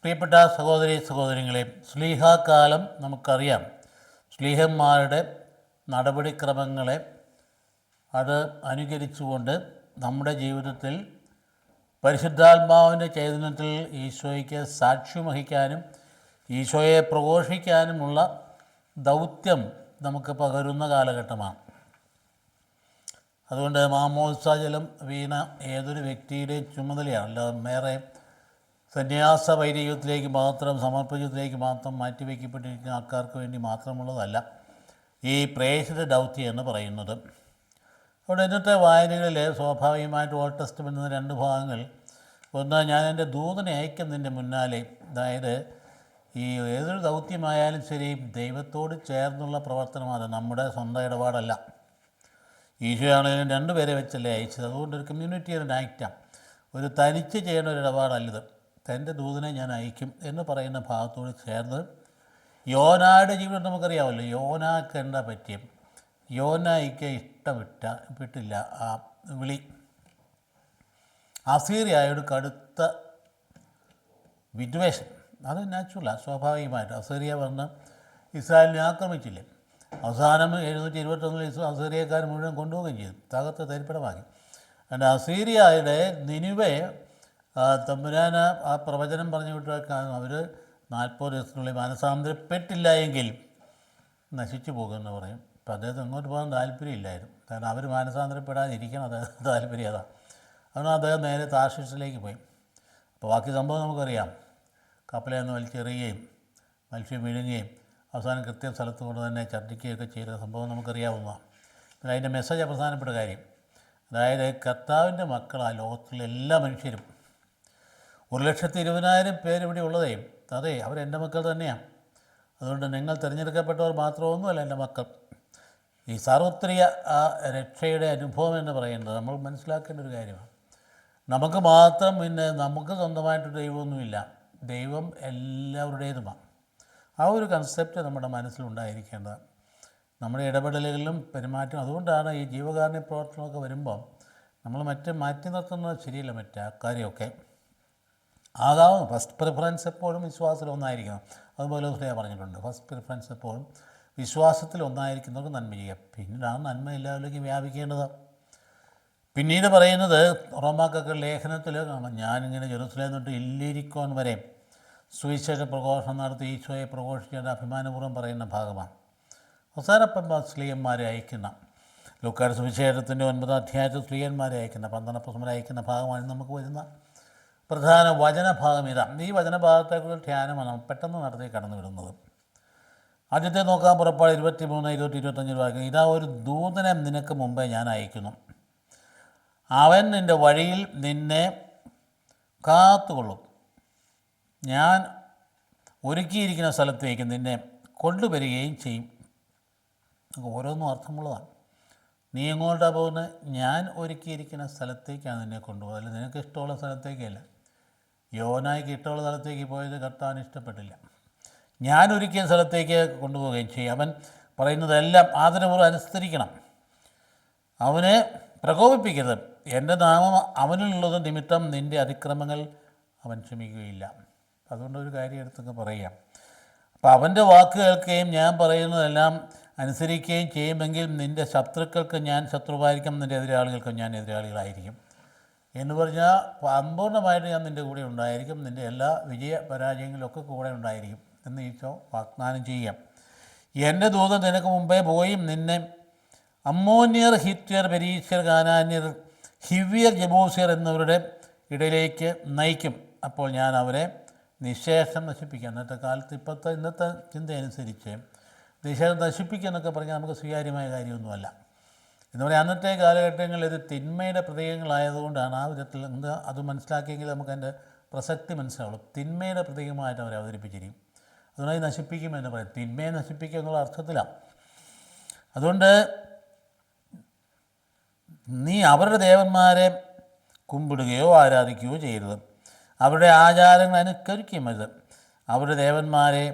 പ്രിയപ്പെട്ട സഹോദരികളെ, ശ്ലീഹാകാലം നമുക്കറിയാം. ശ്ലീഹന്മാരുടെ നടപടിക്രമങ്ങളെ അത് അനുകരിച്ചുകൊണ്ട് നമ്മുടെ ജീവിതത്തിൽ പരിശുദ്ധാത്മാവിൻ്റെ ചൈതന്യത്തിൽ ഈശോയ്ക്ക് സാക്ഷ്യം വഹിക്കാനും ഈശോയെ പ്രഘോഷിക്കാനുമുള്ള ദൗത്യം നമുക്ക് പകരുന്ന കാലഘട്ടമാണ്. അതുകൊണ്ട് മാമോദിസ വീണ ഏതൊരു വ്യക്തിയുടെയും ചുമതലയാണ്. അല്ലാതെ വേറെ സന്യാസ വൈദികത്തിലേക്ക് മാത്രം, സമർപ്പണത്തിലേക്ക് മാത്രം മാറ്റിവെക്കപ്പെട്ടിരിക്കുന്ന ആൾക്കാർക്ക് വേണ്ടി മാത്രമുള്ളതല്ല ഈ പ്രേക്ഷിത ദൗത്യം എന്ന് പറയുന്നത്. അവിടെ ഇന്നത്തെ വായനകളിൽ സ്വാഭാവികമായിട്ട് ഓൾഡ് ടെസ്റ്റ്മെൻറ്റിൽ രണ്ട് ഭാഗങ്ങൾ. ഒന്ന്, ഞാൻ എൻ്റെ ദൂതനെ അയക്കുന്നതിൻ്റെ മുന്നാലെ, അതായത് ഈ ഏതൊരു ദൗത്യമായാലും ശരി ദൈവത്തോട് ചേർന്നുള്ള പ്രവർത്തനമാണ്, നമ്മുടെ സ്വന്തം ഇടപാടല്ല. ഈശോയാണെങ്കിലും രണ്ടുപേരെ വെച്ചല്ലേ അയച്ചത്. അതുകൊണ്ട് ഒരു കമ്മ്യൂണിറ്റിയുടെ ആക്റ്റാണ്, ഒരു തനിച്ച് ചെയ്യേണ്ട ഒരു ഇടപാടല്ലത്. തൻ്റെ ദൂതനെ ഞാൻ അയക്കും എന്ന് പറയുന്ന ഭാഗത്തോട് ചേർന്ന് യോനായുടെ ജീവിതം നമുക്കറിയാമല്ലോ. യോനാക്ക് എന്താ പറ്റിയും, യോനായിക്ക് ഇഷ്ടപ്പെട്ടില്ല ആ വിളി. അസീറിയായോട് കടുത്ത വിദ്വേഷം, അത് നാച്ചുറലാണ്, സ്വാഭാവികമായിട്ട്. അസീറിയ വന്ന് ഇസ്രായേലിനെ ആക്രമിച്ചില്ലേ. അവസാനം 721 അസീറിയക്കാർ മുഴുവൻ കൊണ്ടുപോവുകയും ചെയ്തു, തകർത്ത് തരിപ്പടമാക്കി. അതിൻ്റെ അസീറിയയുടെ നിനിവെ തമ്പുരാൻ ആ പ്രവചനം പറഞ്ഞു വിട്ടാൽ അവർ 40 ദിവസത്തിനുള്ളിൽ മാനസാന്തരപ്പെട്ടില്ല എങ്കിൽ നശിച്ചു പോകുമെന്ന് പറയും. അപ്പം അദ്ദേഹത്തിന് അങ്ങോട്ട് പോകാൻ താല്പര്യമില്ലായിരുന്നു. കാരണം അവർ മാനസാന്തരപ്പെടാതിരിക്കണം, അദ്ദേഹം താല്പര്യം അതാണ്. അതുകൊണ്ട് അദ്ദേഹം നേരെ താർശീഷിലേക്ക് പോയി. അപ്പോൾ ബാക്കി സംഭവം നമുക്കറിയാം. കപ്പലിൽ നിന്ന് വലിച്ചെറിയുകയും മത്സ്യം വിഴുങ്ങുകയും അവസാനം കൃത്യ സ്ഥലത്ത് കൊണ്ട് തന്നെ ഛർദ്ദിക്കുകയൊക്കെ ചെയ്ത സംഭവം നമുക്കറിയാവുന്നതാണ്. പിന്നെ അതിൻ്റെ മെസ്സേജ് പ്രധാനപ്പെട്ട കാര്യം, അതായത് കർത്താവിൻ്റെ മക്കളാ ലോകത്തിലെ എല്ലാ മനുഷ്യരും. 1,20,000 പേര് ഇവിടെ ഉള്ളതേ, അതെ, അവരെൻ്റെ മക്കൾ തന്നെയാണ്. അതുകൊണ്ട് നിങ്ങൾ തിരഞ്ഞെടുക്കപ്പെട്ടവർ മാത്രമൊന്നുമല്ല എൻ്റെ മക്കൾ. ഈ സാർവത്രിക ആ രക്ഷയുടെ അനുഭവം എന്ന് പറയുന്നത് നമ്മൾ മനസ്സിലാക്കേണ്ട ഒരു കാര്യമാണ്. നമുക്ക് മാത്രം, പിന്നെ നമുക്ക് സ്വന്തമായിട്ട് ദൈവമൊന്നുമില്ല, ദൈവം എല്ലാവരുടേതുമാണ്. ആ ഒരു കൺസെപ്റ്റ് നമ്മുടെ മനസ്സിലുണ്ടായിരിക്കേണ്ടത്. നമ്മുടെ ഇടപെടലുകളിലും പെരുമാറ്റം. അതുകൊണ്ടാണ് ഈ ജീവകാരുണ്യ പ്രവർത്തനമൊക്കെ വരുമ്പം നമ്മൾ മാറ്റി നിർത്തുന്നത് ശരിയല്ല. മറ്റേ കാര്യമൊക്കെ ആകാവുന്ന ഫസ്റ്റ് പ്രിഫറൻസ് എപ്പോഴും വിശ്വാസത്തിൽ ഒന്നായിരിക്കണം. അതുപോലെ പറഞ്ഞിട്ടുണ്ട്, ഫസ്റ്റ് പ്രിഫറൻസ് എപ്പോഴും വിശ്വാസത്തിൽ ഒന്നായിരിക്കുന്നവർക്ക് നന്മ ചെയ്യുക, പിന്നീട് ആ നന്മ എല്ലാവരിലേക്കും വ്യാപിക്കേണ്ടത്. പിന്നീട് പറയുന്നത് റോമാക്കാരുടെ ലേഖനത്തിൽ, ഞാനിങ്ങനെ ജെറുസലേം തൊട്ട് ഇല്ലിരിക്കോൻ വരെ സുവിശേഷ പ്രഘോഷണം നടത്തി ഈശോയെ പ്രഘോഷിക്കേണ്ട അഭിമാനപൂർവ്വം പറയുന്ന ഭാഗമാണ്. അവസാനപ്പം സ്ത്രീയന്മാരെ അയക്കുന്ന, ലൂക്കായുടെ സുവിശേഷത്തിൻ്റെ 9-ാം അധ്യായത്തിൽ സ്ത്രീയന്മാരെ അയക്കുന്ന, 12 അപ്പോസ്തലന്മാരെ അയക്കുന്ന ഭാഗമാണ് നമുക്ക് വരുന്ന പ്രധാന വചനഭാഗം. ഇതാണ് ഈ വചനഭാഗത്തെക്കുറിച്ച് ധ്യാനമാണ് നമ്മൾ പെട്ടെന്ന് നടത്തി കടന്നു വിടുന്നത്. ആദ്യത്തെ നോക്കാൻ പുറപ്പാട് 23, 20, 25 വാക്യം. ഇതാ, ഒരു ദൂതനെ നിനക്ക് മുമ്പേ ഞാൻ അയക്കുന്നു, അവൻ നിൻ്റെ വഴിയിൽ നിന്നെ കാത്തുകൊള്ളും, ഞാൻ ഒരുക്കിയിരിക്കുന്ന സ്ഥലത്തേക്ക് നിന്നെ കൊണ്ടുവരികയും ചെയ്യും. ഓരോന്നും അർത്ഥമുള്ളതാണ്. നീ എങ്ങോട്ടാണ് പോകുന്നത്? ഞാൻ ഒരുക്കിയിരിക്കുന്ന സ്ഥലത്തേക്കാണ് നിന്നെ കൊണ്ടുപോകുന്നത്, അല്ല നിനക്ക് ഇഷ്ടമുള്ള സ്ഥലത്തേക്കല്ല. യോനായ്ക്ക് ഇഷ്ടമുള്ള സ്ഥലത്തേക്ക് പോയത് കർത്താവിന് ഇഷ്ടപ്പെട്ടില്ല. ഞാൻ ഒരുക്കിയ സ്ഥലത്തേക്ക് കൊണ്ടുപോവുകയും ചെയ്യും. അവൻ പറയുന്നതെല്ലാം ആദരപൂർവ്വം അനുസരിക്കണം, അവനെ പ്രകോപിപ്പിക്കരുത്. എൻ്റെ നാമം അവനിലുള്ളത് നിമിത്തം നിൻ്റെ അതിക്രമങ്ങൾ അവൻ ക്ഷമിക്കുകയില്ല. അതുകൊണ്ട് ഒരു കാര്യം എടുത്തൊക്കെ പറയാം. അപ്പോൾ അവൻ്റെ വാക്ക് കേൾക്കുകയും ഞാൻ പറയുന്നതെല്ലാം അനുസരിക്കുകയും ചെയ്യുമെങ്കിൽ നിൻ്റെ ശത്രുക്കൾക്ക് ഞാൻ ശത്രുവായിരിക്കും, നിൻ്റെ എതിരാളികൾക്ക് ഞാൻ എതിരാളികളായിരിക്കും എന്ന് പറഞ്ഞാൽ സമ്പൂർണ്ണമായിട്ട് ഞാൻ നിൻ്റെ കൂടെ ഉണ്ടായിരിക്കും, നിൻ്റെ എല്ലാ വിജയ പരാജയങ്ങളിലൊക്കെ കൂടെ ഉണ്ടായിരിക്കും എന്ന് ഈശോ വാഗ്ദാനം ചെയ്യാം. എൻ്റെ ദൂതൻ നിനക്ക് മുമ്പേ പോയി നിന്നെ അമ്മോന്യർ, ഹിത്യർ, പെരീഷ്യർ, കാനാന്യർ, ഹിവ്യർ, ജബൂസ്യർ എന്നിവരുടെ ഇടയിലേക്ക് നയിക്കും. അപ്പോൾ ഞാൻ അവരെ നിശേഷം നശിപ്പിക്കാം. ഇന്നത്തെ കാലത്ത് ഇന്നത്തെ ചിന്തയനുസരിച്ച് നിശേഷം നശിപ്പിക്കുക എന്നൊക്കെ പറഞ്ഞാൽ നമുക്ക് സ്വീകാര്യമായ കാര്യമൊന്നുമല്ല. എന്ന് പറയാൻ അന്നത്തെ കാലഘട്ടങ്ങളിൽ ഇത് തിന്മയുടെ പ്രതീകങ്ങളായതുകൊണ്ടാണ് ആ വിധത്തിൽ അത് മനസ്സിലാക്കിയെങ്കിൽ നമുക്ക് അതിൻ്റെ പ്രസക്തി മനസ്സിലാവുള്ളൂ. തിന്മയുടെ പ്രതീകമായിട്ട് അവരെ അവതരിപ്പിച്ചിരിക്കും. അതുകൊണ്ട് നശിപ്പിക്കുമെന്ന് പറയും, തിന്മയെ നശിപ്പിക്കുക എന്നുള്ള അർത്ഥത്തിലാണ്. അതുകൊണ്ട് നീ അവരുടെ ദേവന്മാരെ കുമ്പിടുകയോ ആരാധിക്കുകയോ ചെയ്യരുത്, അവരുടെ ആചാരങ്ങൾ അനുകരിക്കുകയും അരുത്. അവരുടെ ദേവന്മാരെ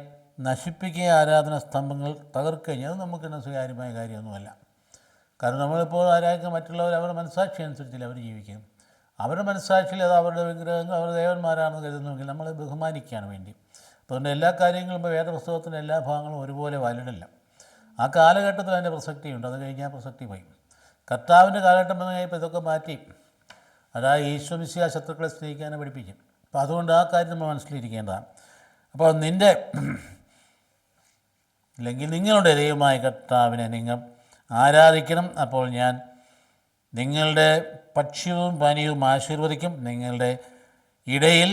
നശിപ്പിക്കുക, ആരാധന സ്തംഭങ്ങൾ തകർക്കുകയും, അത് നമുക്കിന്ന് സ്വകാര്യമായ കാര്യമൊന്നുമല്ല. കാരണം നമ്മളിപ്പോൾ ആരാധിക്കുന്ന മറ്റുള്ളവർ അവരുടെ മനസ്സാക്ഷി അനുസരിച്ചില്ല അവർ ജീവിക്കും. അവരുടെ മനസ്സാക്ഷിയിൽ അത് അവരുടെ വിഗ്രഹങ്ങൾ അവരുടെ ദേവന്മാരാണെന്ന് കരുതുന്നുവെങ്കിൽ നമ്മൾ ബഹുമാനിക്കുകയാണ് വേണ്ടി. അതുകൊണ്ട് എല്ലാ കാര്യങ്ങളും ഇപ്പോൾ വേദപുസ്തകത്തിൻ്റെ എല്ലാ ഭാഗങ്ങളും ഒരുപോലെ വാലിഡല്ല. ആ കാലഘട്ടത്തിൽ അതിൻ്റെ പ്രസക്തിയുണ്ട്, അത് കഴിഞ്ഞാൽ പ്രസക്തി പോയി. കർത്താവിൻ്റെ കാലഘട്ടം വന്നു കഴിഞ്ഞപ്പോൾ ഇതൊക്കെ മാറ്റി. അതായത് ഈശ്വമിശിയ ശത്രുക്കളെ സ്നേഹിക്കാനെ പഠിപ്പിക്കും. അപ്പോൾ അതുകൊണ്ട് ആ കാര്യം നമ്മൾ മനസ്സിലിരിക്കേണ്ടതാണ്. അപ്പോൾ അല്ലെങ്കിൽ നിങ്ങളുടെ ദൈവമായ കർത്താവിനെ നിങ്ങൾ ആരാധിക്കണം. അപ്പോൾ ഞാൻ നിങ്ങളുടെ ഭക്ഷ്യവും പാനീയവും ആശീർവദിക്കും. നിങ്ങളുടെ ഇടയിൽ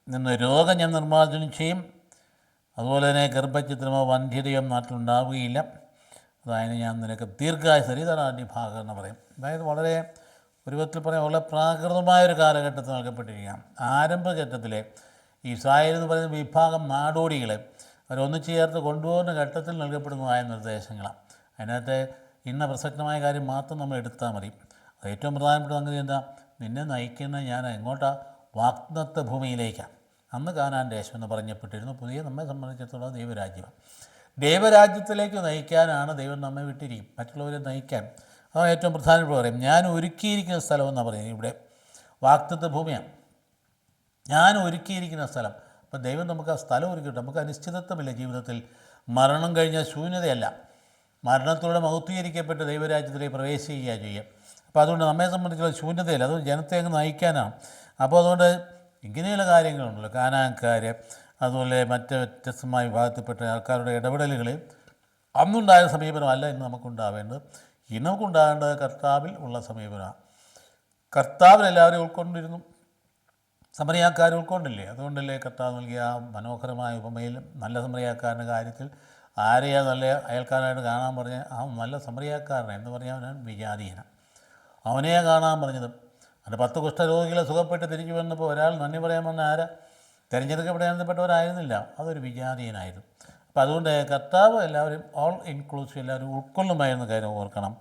നിന്ന് രോഗം ഞാൻ നിർമ്മാർജ്ജനം ചെയ്യും. അതുപോലെ തന്നെ ഗർഭഛിദ്രമോ വന്ധ്യതയോ നാട്ടിലുണ്ടാവുകയില്ല. അതായത് ഞാൻ നിനക്ക് ദീർഘായുസ്, ഇതാണ് അതിൻ്റെ ഭാഗം എന്ന് പറയും. അതായത് വളരെ ഒരു വിധത്തിൽ പറയാം വളരെ പ്രാകൃതമായൊരു കാലഘട്ടത്തിൽ നൽകപ്പെട്ടിരിക്കുകയാണ്. ആരംഭഘട്ടത്തിലെ ഈ ഇസ്രായേൽ എന്ന് പറയുന്ന വിഭാഗം നാടോടികളെ അവരൊന്നു ചേർത്ത് കൊണ്ടുപോകുന്ന ഘട്ടത്തിൽ നൽകപ്പെടുന്നതായ നിർദ്ദേശങ്ങളാണ്. അതിനകത്ത് ഇന്ന പ്രസക്തമായ കാര്യം മാത്രം നമ്മൾ എടുത്താൽ മതി. അത് ഏറ്റവും പ്രധാനപ്പെട്ട സംഗതി എന്താ? നിന്നെ നയിക്കുന്ന ഞാൻ എങ്ങോട്ടാണ്? വാഗ്ദത്ത ഭൂമിയിലേക്കാണ്. അന്ന് കാനാൻ ദേശം എന്ന് പറഞ്ഞപ്പെട്ടിരുന്നു. പുതിയ നമ്മെ സംബന്ധിച്ചിടത്തോളം ദൈവരാജ്യമാണ്. ദൈവരാജ്യത്തിലേക്ക് നയിക്കാനാണ് ദൈവം നമ്മെ വിട്ടിരിക്കും, മറ്റുള്ളവരെ നയിക്കാൻ. അതാണ് ഏറ്റവും പ്രധാനപ്പെട്ട പറയും. ഞാൻ ഒരുക്കിയിരിക്കുന്ന സ്ഥലം എന്നാണ് പറയുന്നത്. ഇവിടെ വാഗ്ദത്ത ഭൂമിയാണ്, ഞാൻ ഒരുക്കിയിരിക്കുന്ന സ്ഥലം. അപ്പോൾ ദൈവം നമുക്ക് ആ സ്ഥലം ഒരുക്കിയിട്ട് നമുക്ക് അനിശ്ചിതത്വമില്ല ജീവിതത്തിൽ. മരണം കഴിഞ്ഞാൽ ശൂന്യതയല്ല, മരണത്തിലൂടെ മഹത്വീകരിക്കപ്പെട്ട് ദൈവരാജ്യത്തിലേക്ക് പ്രവേശിക്കുക ചെയ്യുക. അപ്പോൾ അതുകൊണ്ട് നമ്മെ സംബന്ധിച്ചുള്ള ശൂന്യതയില്ല, അത് ജനത്തെ അങ്ങ് നയിക്കാനാണ്. അപ്പോൾ അതുകൊണ്ട് ഇങ്ങനെയുള്ള കാര്യങ്ങളുണ്ടല്ലോ, കാനാൻകാർ അതുപോലെ മറ്റ് വ്യത്യസ്തമായ വിഭാഗത്തിൽപ്പെട്ട ആൾക്കാരുടെ ഇടപെടലുകളിൽ അന്നുണ്ടായ സമീപനമല്ല ഇന്ന് നമുക്കുണ്ടാവേണ്ടത്. ഇന്ന് നമുക്കുണ്ടാകേണ്ടത് കർത്താവിൽ ഉള്ള സമീപനമാണ്. കർത്താവിൽ എല്ലാവരും ഉൾക്കൊണ്ടിരുന്നു, സമറിയാക്കാർ ഉൾക്കൊണ്ടില്ലേ? അതുകൊണ്ടല്ലേ കർത്താവ് നൽകിയ ആ മനോഹരമായ ഉപമയിൽ നല്ല സമറിയാക്കാരൻ്റെ കാര്യത്തിൽ ആരെയാ നല്ല അയൽക്കാരായിട്ട് കാണാൻ പറഞ്ഞ ആ നല്ല സമറിയാക്കാരനെ എന്ന് പറഞ്ഞാൽ അവൻ വിജാതീയനാണ്. അവനെയാ കാണാൻ പറഞ്ഞത്. അത് 10 കുഷ്ഠരോഗികളെ സുഖപ്പെട്ട് തിരിച്ചു വന്നപ്പോൾ ഒരാൾ നന്ദി പറയാൻ വന്ന ആരാ? തിരഞ്ഞെടുക്കപ്പെടേണ്ടപ്പെട്ടവരായിരുന്നില്ല, അതൊരു വിജാതീയനായിരുന്നു. അപ്പോൾ അതുകൊണ്ട് കർത്താവ് എല്ലാവരും ഓൾ ഇൻക്ലൂസീവ് എല്ലാവരും ഉൾക്കൊള്ളുമായിരുന്ന കാര്യം ഓർക്കണം.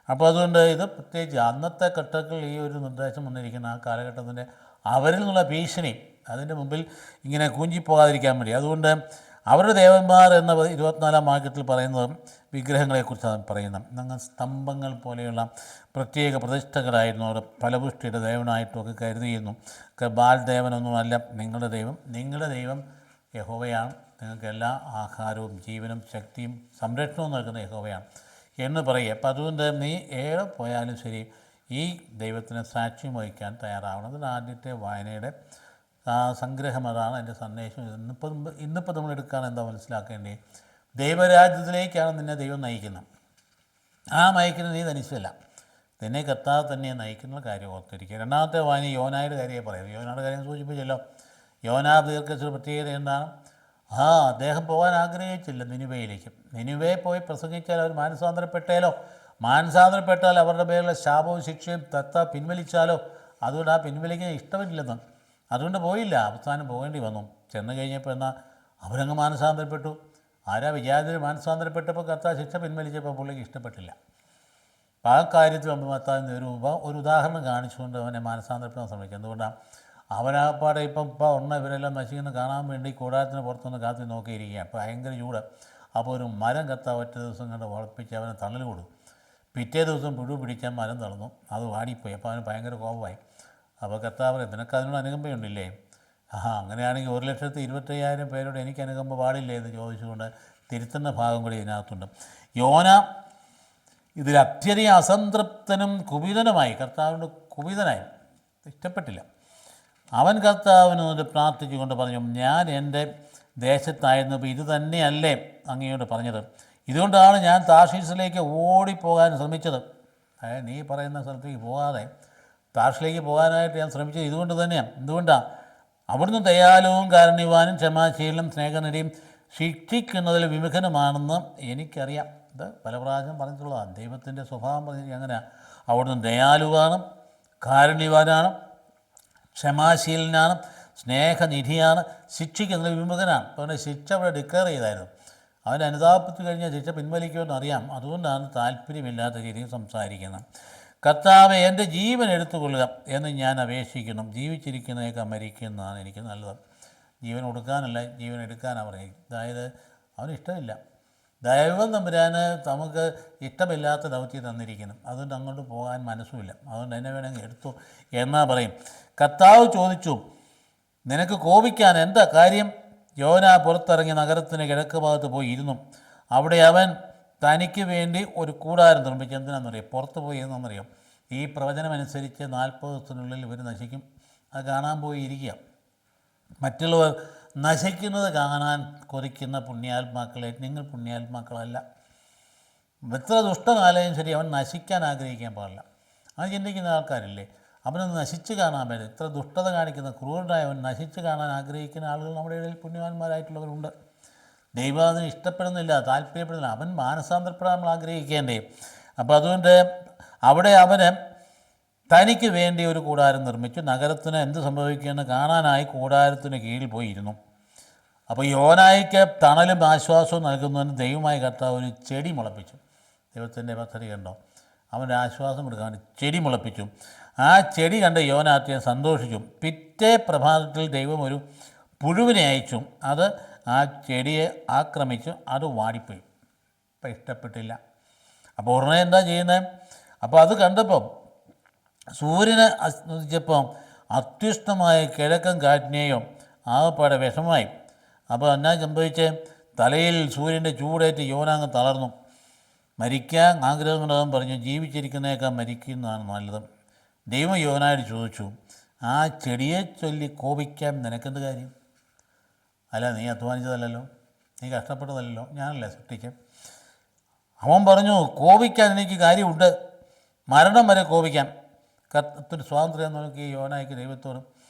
അപ്പോൾ അതുകൊണ്ട് ഇത് പ്രത്യേകിച്ച് അന്നത്തെ ഘട്ടത്തിൽ ഈ ഒരു നിർദ്ദേശം വന്നിരിക്കുന്ന ആ കാലഘട്ടത്തിൻ്റെ അവരിൽ നിന്നുള്ള ഭീഷണി അതിൻ്റെ മുമ്പിൽ ഇങ്ങനെ കൂഞ്ചിപ്പോകാതിരിക്കാൻ വേണ്ടി. അതുകൊണ്ട് അവരുടെ ദേവന്മാർ എന്ന 24-ാം വാക്യത്തിൽ പറയുന്നത് വിഗ്രഹങ്ങളെക്കുറിച്ചാണ് പറയുന്നത്. ഞങ്ങൾ സ്തംഭങ്ങൾ പോലെയുള്ള പ്രത്യേക പ്രതിഷ്ഠകളായിരുന്നു. അവർ ഫലപുഷ്ടിയുടെ ദേവനായിട്ടുമൊക്കെ കരുതിയിരുന്നു. ബാൽ ദേവനൊന്നുമല്ല നിങ്ങളുടെ ദൈവം യഹോവയാണ്. നിങ്ങൾക്ക് എല്ലാ ആഹാരവും ജീവനും ശക്തിയും സംരക്ഷണവും നൽകുന്ന യഹോവയാണ് എന്ന് പറയുക. അപ്പം അതുകൊണ്ട് നീ ഏറെ പോയാലും ശരി ഈ ദൈവത്തിന് സാക്ഷ്യം വഹിക്കാൻ തയ്യാറാവണം. അതിന് ആദ്യത്തെ വായനയുടെ സംഗ്രഹം അതാണ്, എൻ്റെ സന്ദേശം. ഇന്നിപ്പോൾ നമ്മൾ എടുക്കുകയാണ് എന്താ മനസ്സിലാക്കേണ്ടത്? ദൈവരാജ്യത്തിലേക്കാണ് നിന്നെ ദൈവം നയിക്കുന്നത്. ആ നയിക്കുന്നത് നീ തനിച്ചല്ല, നിന്നെ കർത്താവ് തന്നെ നയിക്കുന്ന കാര്യം ഓർത്തിരിക്കുക. രണ്ടാമത്തെ വായന യോനായുടെ കാര്യമേ പറയുന്നത്. യോനയുടെ കാര്യം സൂചിപ്പിച്ചല്ലോ. യോനാ ദീർഘത്തിൽ പ്രത്യേകത എന്താണ്? അദ്ദേഹം പോകാൻ ആഗ്രഹിച്ചില്ല നിനിവയിലേക്ക്. നിനിവയെ പോയി പ്രസംഗിച്ചാൽ അവർ മാനസാന്തരപ്പെട്ടാൽ അവരുടെ പേരിലുള്ള ശാപവും ശിക്ഷയും പിൻവലിച്ചാലോ, അതുകൊണ്ട് ആ പിൻവലിക്കാൻ ഇഷ്ടമില്ലെന്ന്, അതുകൊണ്ട് പോയില്ല. അവസാനം പോകേണ്ടി വന്നു. ചെന്ന് കഴിഞ്ഞപ്പോൾ എന്നാൽ അവരങ്ങ് മാനസാന്തരപ്പെട്ടു. ആരാ വിജാതിൽ മാനസാന്തരപ്പെട്ടപ്പോൾ കർത്താവ് ശിക്ഷ പിൻവലിച്ചപ്പോൾ പുള്ളിക്ക് ഇഷ്ടപ്പെട്ടില്ല. അപ്പോൾ ആ കാര്യത്തിൽ നമ്മൾ കർത്താവിൻ്റെ ഒരു ഉദാഹരണം കാണിച്ചുകൊണ്ട് അവനെ മാനസാന്തരപ്പെടാൻ ശ്രമിക്കും. എന്തുകൊണ്ടാണ്? അവനാപ്പാടെ ഇപ്പം ഇവരെല്ലാം നശിക്കുന്നത് കാണാൻ വേണ്ടി കൂടാരത്തിന് പുറത്തുനിന്ന് കാത്തി നോക്കിയിരിക്കുകയാണ്. ഭയങ്കര ചൂട്. അപ്പോൾ ഒരു മരം കർത്താവ് ഒറ്റ ദിവസം കണ്ട് വളപ്പിച്ച് അവനെ തണൽ കൊടുത്തു. പിറ്റേ ദിവസം പുഴു പിടിക്കാൻ മരം തളർന്നു, അത് വാടിപ്പോയി. അപ്പോൾ അവന് ഭയങ്കര കോപമായി. അപ്പോൾ കർത്താവ് നിനക്ക് അതിനോട് അനുകമ്പയുണ്ടില്ലേ? അങ്ങനെയാണെങ്കിൽ 1,25,000 പേരോട് എനിക്ക് അനുകമ്പ പാടില്ലേ എന്ന് ചോദിച്ചുകൊണ്ട് തിരുത്തുന്ന ഭാഗം കൂടി ഇതിനകത്തുണ്ട്. യോന ഇതിൽ അത്യധികം അസംതൃപ്തനും കുപിതനുമായി, കർത്താവിനോട് കുപിതനായി, ഇഷ്ടപ്പെട്ടില്ല. അവൻ കർത്താവിനോട് പ്രാർത്ഥിച്ചുകൊണ്ട് പറഞ്ഞു, ഞാൻ എൻ്റെ ദേശത്തായിരുന്നപ്പോൾ ഇത് തന്നെയല്ലേ അങ്ങയോട് പറഞ്ഞത്? ഇതുകൊണ്ടാണ് ഞാൻ താർഷീസിലേക്ക് ഓടിപ്പോകാൻ ശ്രമിച്ചത്. അതായത് നീ പറയുന്ന സ്ഥലത്തേക്ക് പോകാതെ താർഷിലേക്ക് പോകാനായിട്ട് ഞാൻ ശ്രമിച്ചത് ഇതുകൊണ്ട് തന്നെയാണ്. എന്തുകൊണ്ടാണ്? അവിടുന്ന് ദയാലുവും കാരുണ്യവാനും ക്ഷമാശീലനും സ്നേഹനിധിയും ശിക്ഷിക്കുന്നതിൽ വിമുഖനുമാണെന്ന് എനിക്കറിയാം. ഇത് പല പ്രാവശ്യം പറഞ്ഞിട്ടുള്ളതാണ്. ദൈവത്തിൻ്റെ സ്വഭാവം പറഞ്ഞിട്ട് അങ്ങനെയാണ്. അവിടുന്ന് ദയാലുവാണ്, കാരുണ്യവാനാണ്, ക്ഷമാശീലനാണ്, സ്നേഹനിധിയാണ്, ശിക്ഷിക്കുന്നതിൽ വിമുഖനാണ്. അതുകൊണ്ട് ശിക്ഷ അവിടെ ഡിക്ലെയർ ചെയ്തായിരുന്നു. അവൻ്റെ അനുതാപത്ത് കഴിഞ്ഞാൽ ശിക്ഷ പിൻവലിക്കുമെന്ന് അറിയാം. അതുകൊണ്ടാണ് താല്പര്യമില്ലാത്ത രീതിയിൽ സംസാരിക്കുന്നത്. കർത്താവെ, എൻ്റെ ജീവൻ എടുത്തുകൊള്ളുക എന്ന് ഞാൻ അപേക്ഷിക്കുന്നു. ജീവിച്ചിരിക്കുന്നതൊക്കെ മരിക്കുന്നതാണ് എനിക്ക് നല്ലത്. ജീവൻ കൊടുക്കാനല്ല, ജീവൻ എടുക്കാനാണ് പറയുന്നത്. അതായത് അവന് ഇഷ്ടമില്ല. ദൈവം തമ്പുരാന് നമുക്ക് ഇഷ്ടമില്ലാത്ത ദൗത്യം തന്നിരിക്കണം, അതുകൊണ്ട് അങ്ങോട്ട് പോകാൻ മനസ്സുമില്ല, അതുകൊണ്ട് എന്നെ വേണമെങ്കിൽ എടുത്തു എന്നാ പറയും. കർത്താവ് ചോദിച്ചു, നിനക്ക് കോപിക്കാൻ എന്താ കാര്യം? യോന പുറത്തിറങ്ങി നഗരത്തിന് കിഴക്ക് ഭാഗത്ത് പോയി ഇരുന്നു. അവിടെ അവൻ തനിക്ക് വേണ്ടി ഒരു കൂടാരം നിർമ്മിച്ചു. എന്തിനാണെന്നറിയാം? പുറത്ത് പോയി എന്നറിയാം. ഈ പ്രവചനമനുസരിച്ച് 40 ദിവസത്തിനുള്ളിൽ ഇവർ നശിക്കും. അത് കാണാൻ പോയി ഇരിക്കുക. മറ്റുള്ളവർ നശിക്കുന്നത് കാണാൻ കൊതിക്കുന്ന പുണ്യാത്മാക്കളെ, നിങ്ങൾ പുണ്യാത്മാക്കളല്ല. എത്ര ദുഷ്ടനാലയം ശരി, അവൻ നശിക്കാൻ ആഗ്രഹിക്കാൻ പാടില്ല. അത് ചിന്തിക്കുന്ന ആൾക്കാരില്ലേ? അവനൊന്ന് നശിച്ച് കാണാൻ പറ്റും. ഇത്ര ദുഷ്ടത കാണിക്കുന്ന ക്രൂരനായ അവൻ നശിച്ച് കാണാൻ ആഗ്രഹിക്കുന്ന ആളുകൾ നമ്മുടെ ഇടയിൽ പുണ്യവാന്മാരായിട്ടുള്ളവരുണ്ട്. ദൈവം അതിന് ഇഷ്ടപ്പെടുന്നില്ല, താല്പര്യപ്പെടുന്നില്ല. അവൻ മാനസാന്തരപ്പെടാൻ നമ്മൾ ആഗ്രഹിക്കേണ്ടേ. അപ്പോൾ അതുകൊണ്ട് അവിടെ അവന് തനിക്ക് വേണ്ടി ഒരു കൂടാരം നിർമ്മിച്ചു. നഗരത്തിന് എന്ത് സംഭവിക്കുമെന്ന് കാണാനായി കൂടാരത്തിന് കീഴിൽ പോയിരുന്നു. അപ്പോൾ യോനായിക്ക് തണലും ആശ്വാസവും നൽകുന്നതിന് ദൈവമായ കർത്താവ് ഒരു ചെടി മുളപ്പിച്ചു. ദൈവത്തിൻ്റെ പദ്ധതി കണ്ടോ? അവൻ്റെ ആശ്വാസം കൊടുക്കാൻ ചെടി മുളപ്പിച്ചു. ആ ചെടി കണ്ട് യോനാത്യൻ സന്തോഷിച്ചു. പിറ്റേ പ്രഭാതത്തിൽ ദൈവം ഒരു പുഴുവിനെ അയച്ചു. അത് ആ ചെടിയെ ആക്രമിച്ചു. അത് വാടിപ്പോയി. ഇപ്പം ഇഷ്ടപ്പെട്ടില്ല. അപ്പോൾ ഉടനെ എന്താ ചെയ്യുന്നത്? അപ്പോൾ അത് കണ്ടപ്പം സൂര്യനെ ഉദിച്ചപ്പം അത്യുഷ്ണമായ കിഴക്കൻ കാറ്റിനെയോ ആകപ്പാടെ വിഷമമായി. അപ്പോൾ എന്നാ സംഭവിച്ചേ? തലയിൽ സൂര്യൻ്റെ ചൂടേറ്റ് യോനാങ്ങ് തളർന്നു. മരിക്കാൻ ആഗ്രഹമുള്ളവൻ പറഞ്ഞു, ജീവിച്ചിരിക്കുന്നേക്കാൾ മരിക്കുന്നതാണ് നല്ലത്. ദൈവം യോനായോട് ചോദിച്ചു, ആ ചെടിയെ ചൊല്ലി കോപിക്കാൻ നിനക്കെന്ത് കാര്യം? അല്ല, നീ അധ്വാനിച്ചതല്ലല്ലോ, നീ കഷ്ടപ്പെട്ടതല്ലോ, ഞാനല്ലേ സൃഷ്ടിച്ചത്. അവൻ പറഞ്ഞു, കോപിക്കാൻ എനിക്ക് കാര്യമുണ്ട്, മരണം വരെ കോപിക്കാം. കർത്താവിൻ്റെ സ്വാതന്ത്ര്യം നോക്കി യോനായ്ക്ക് ദൈവത്തോടും.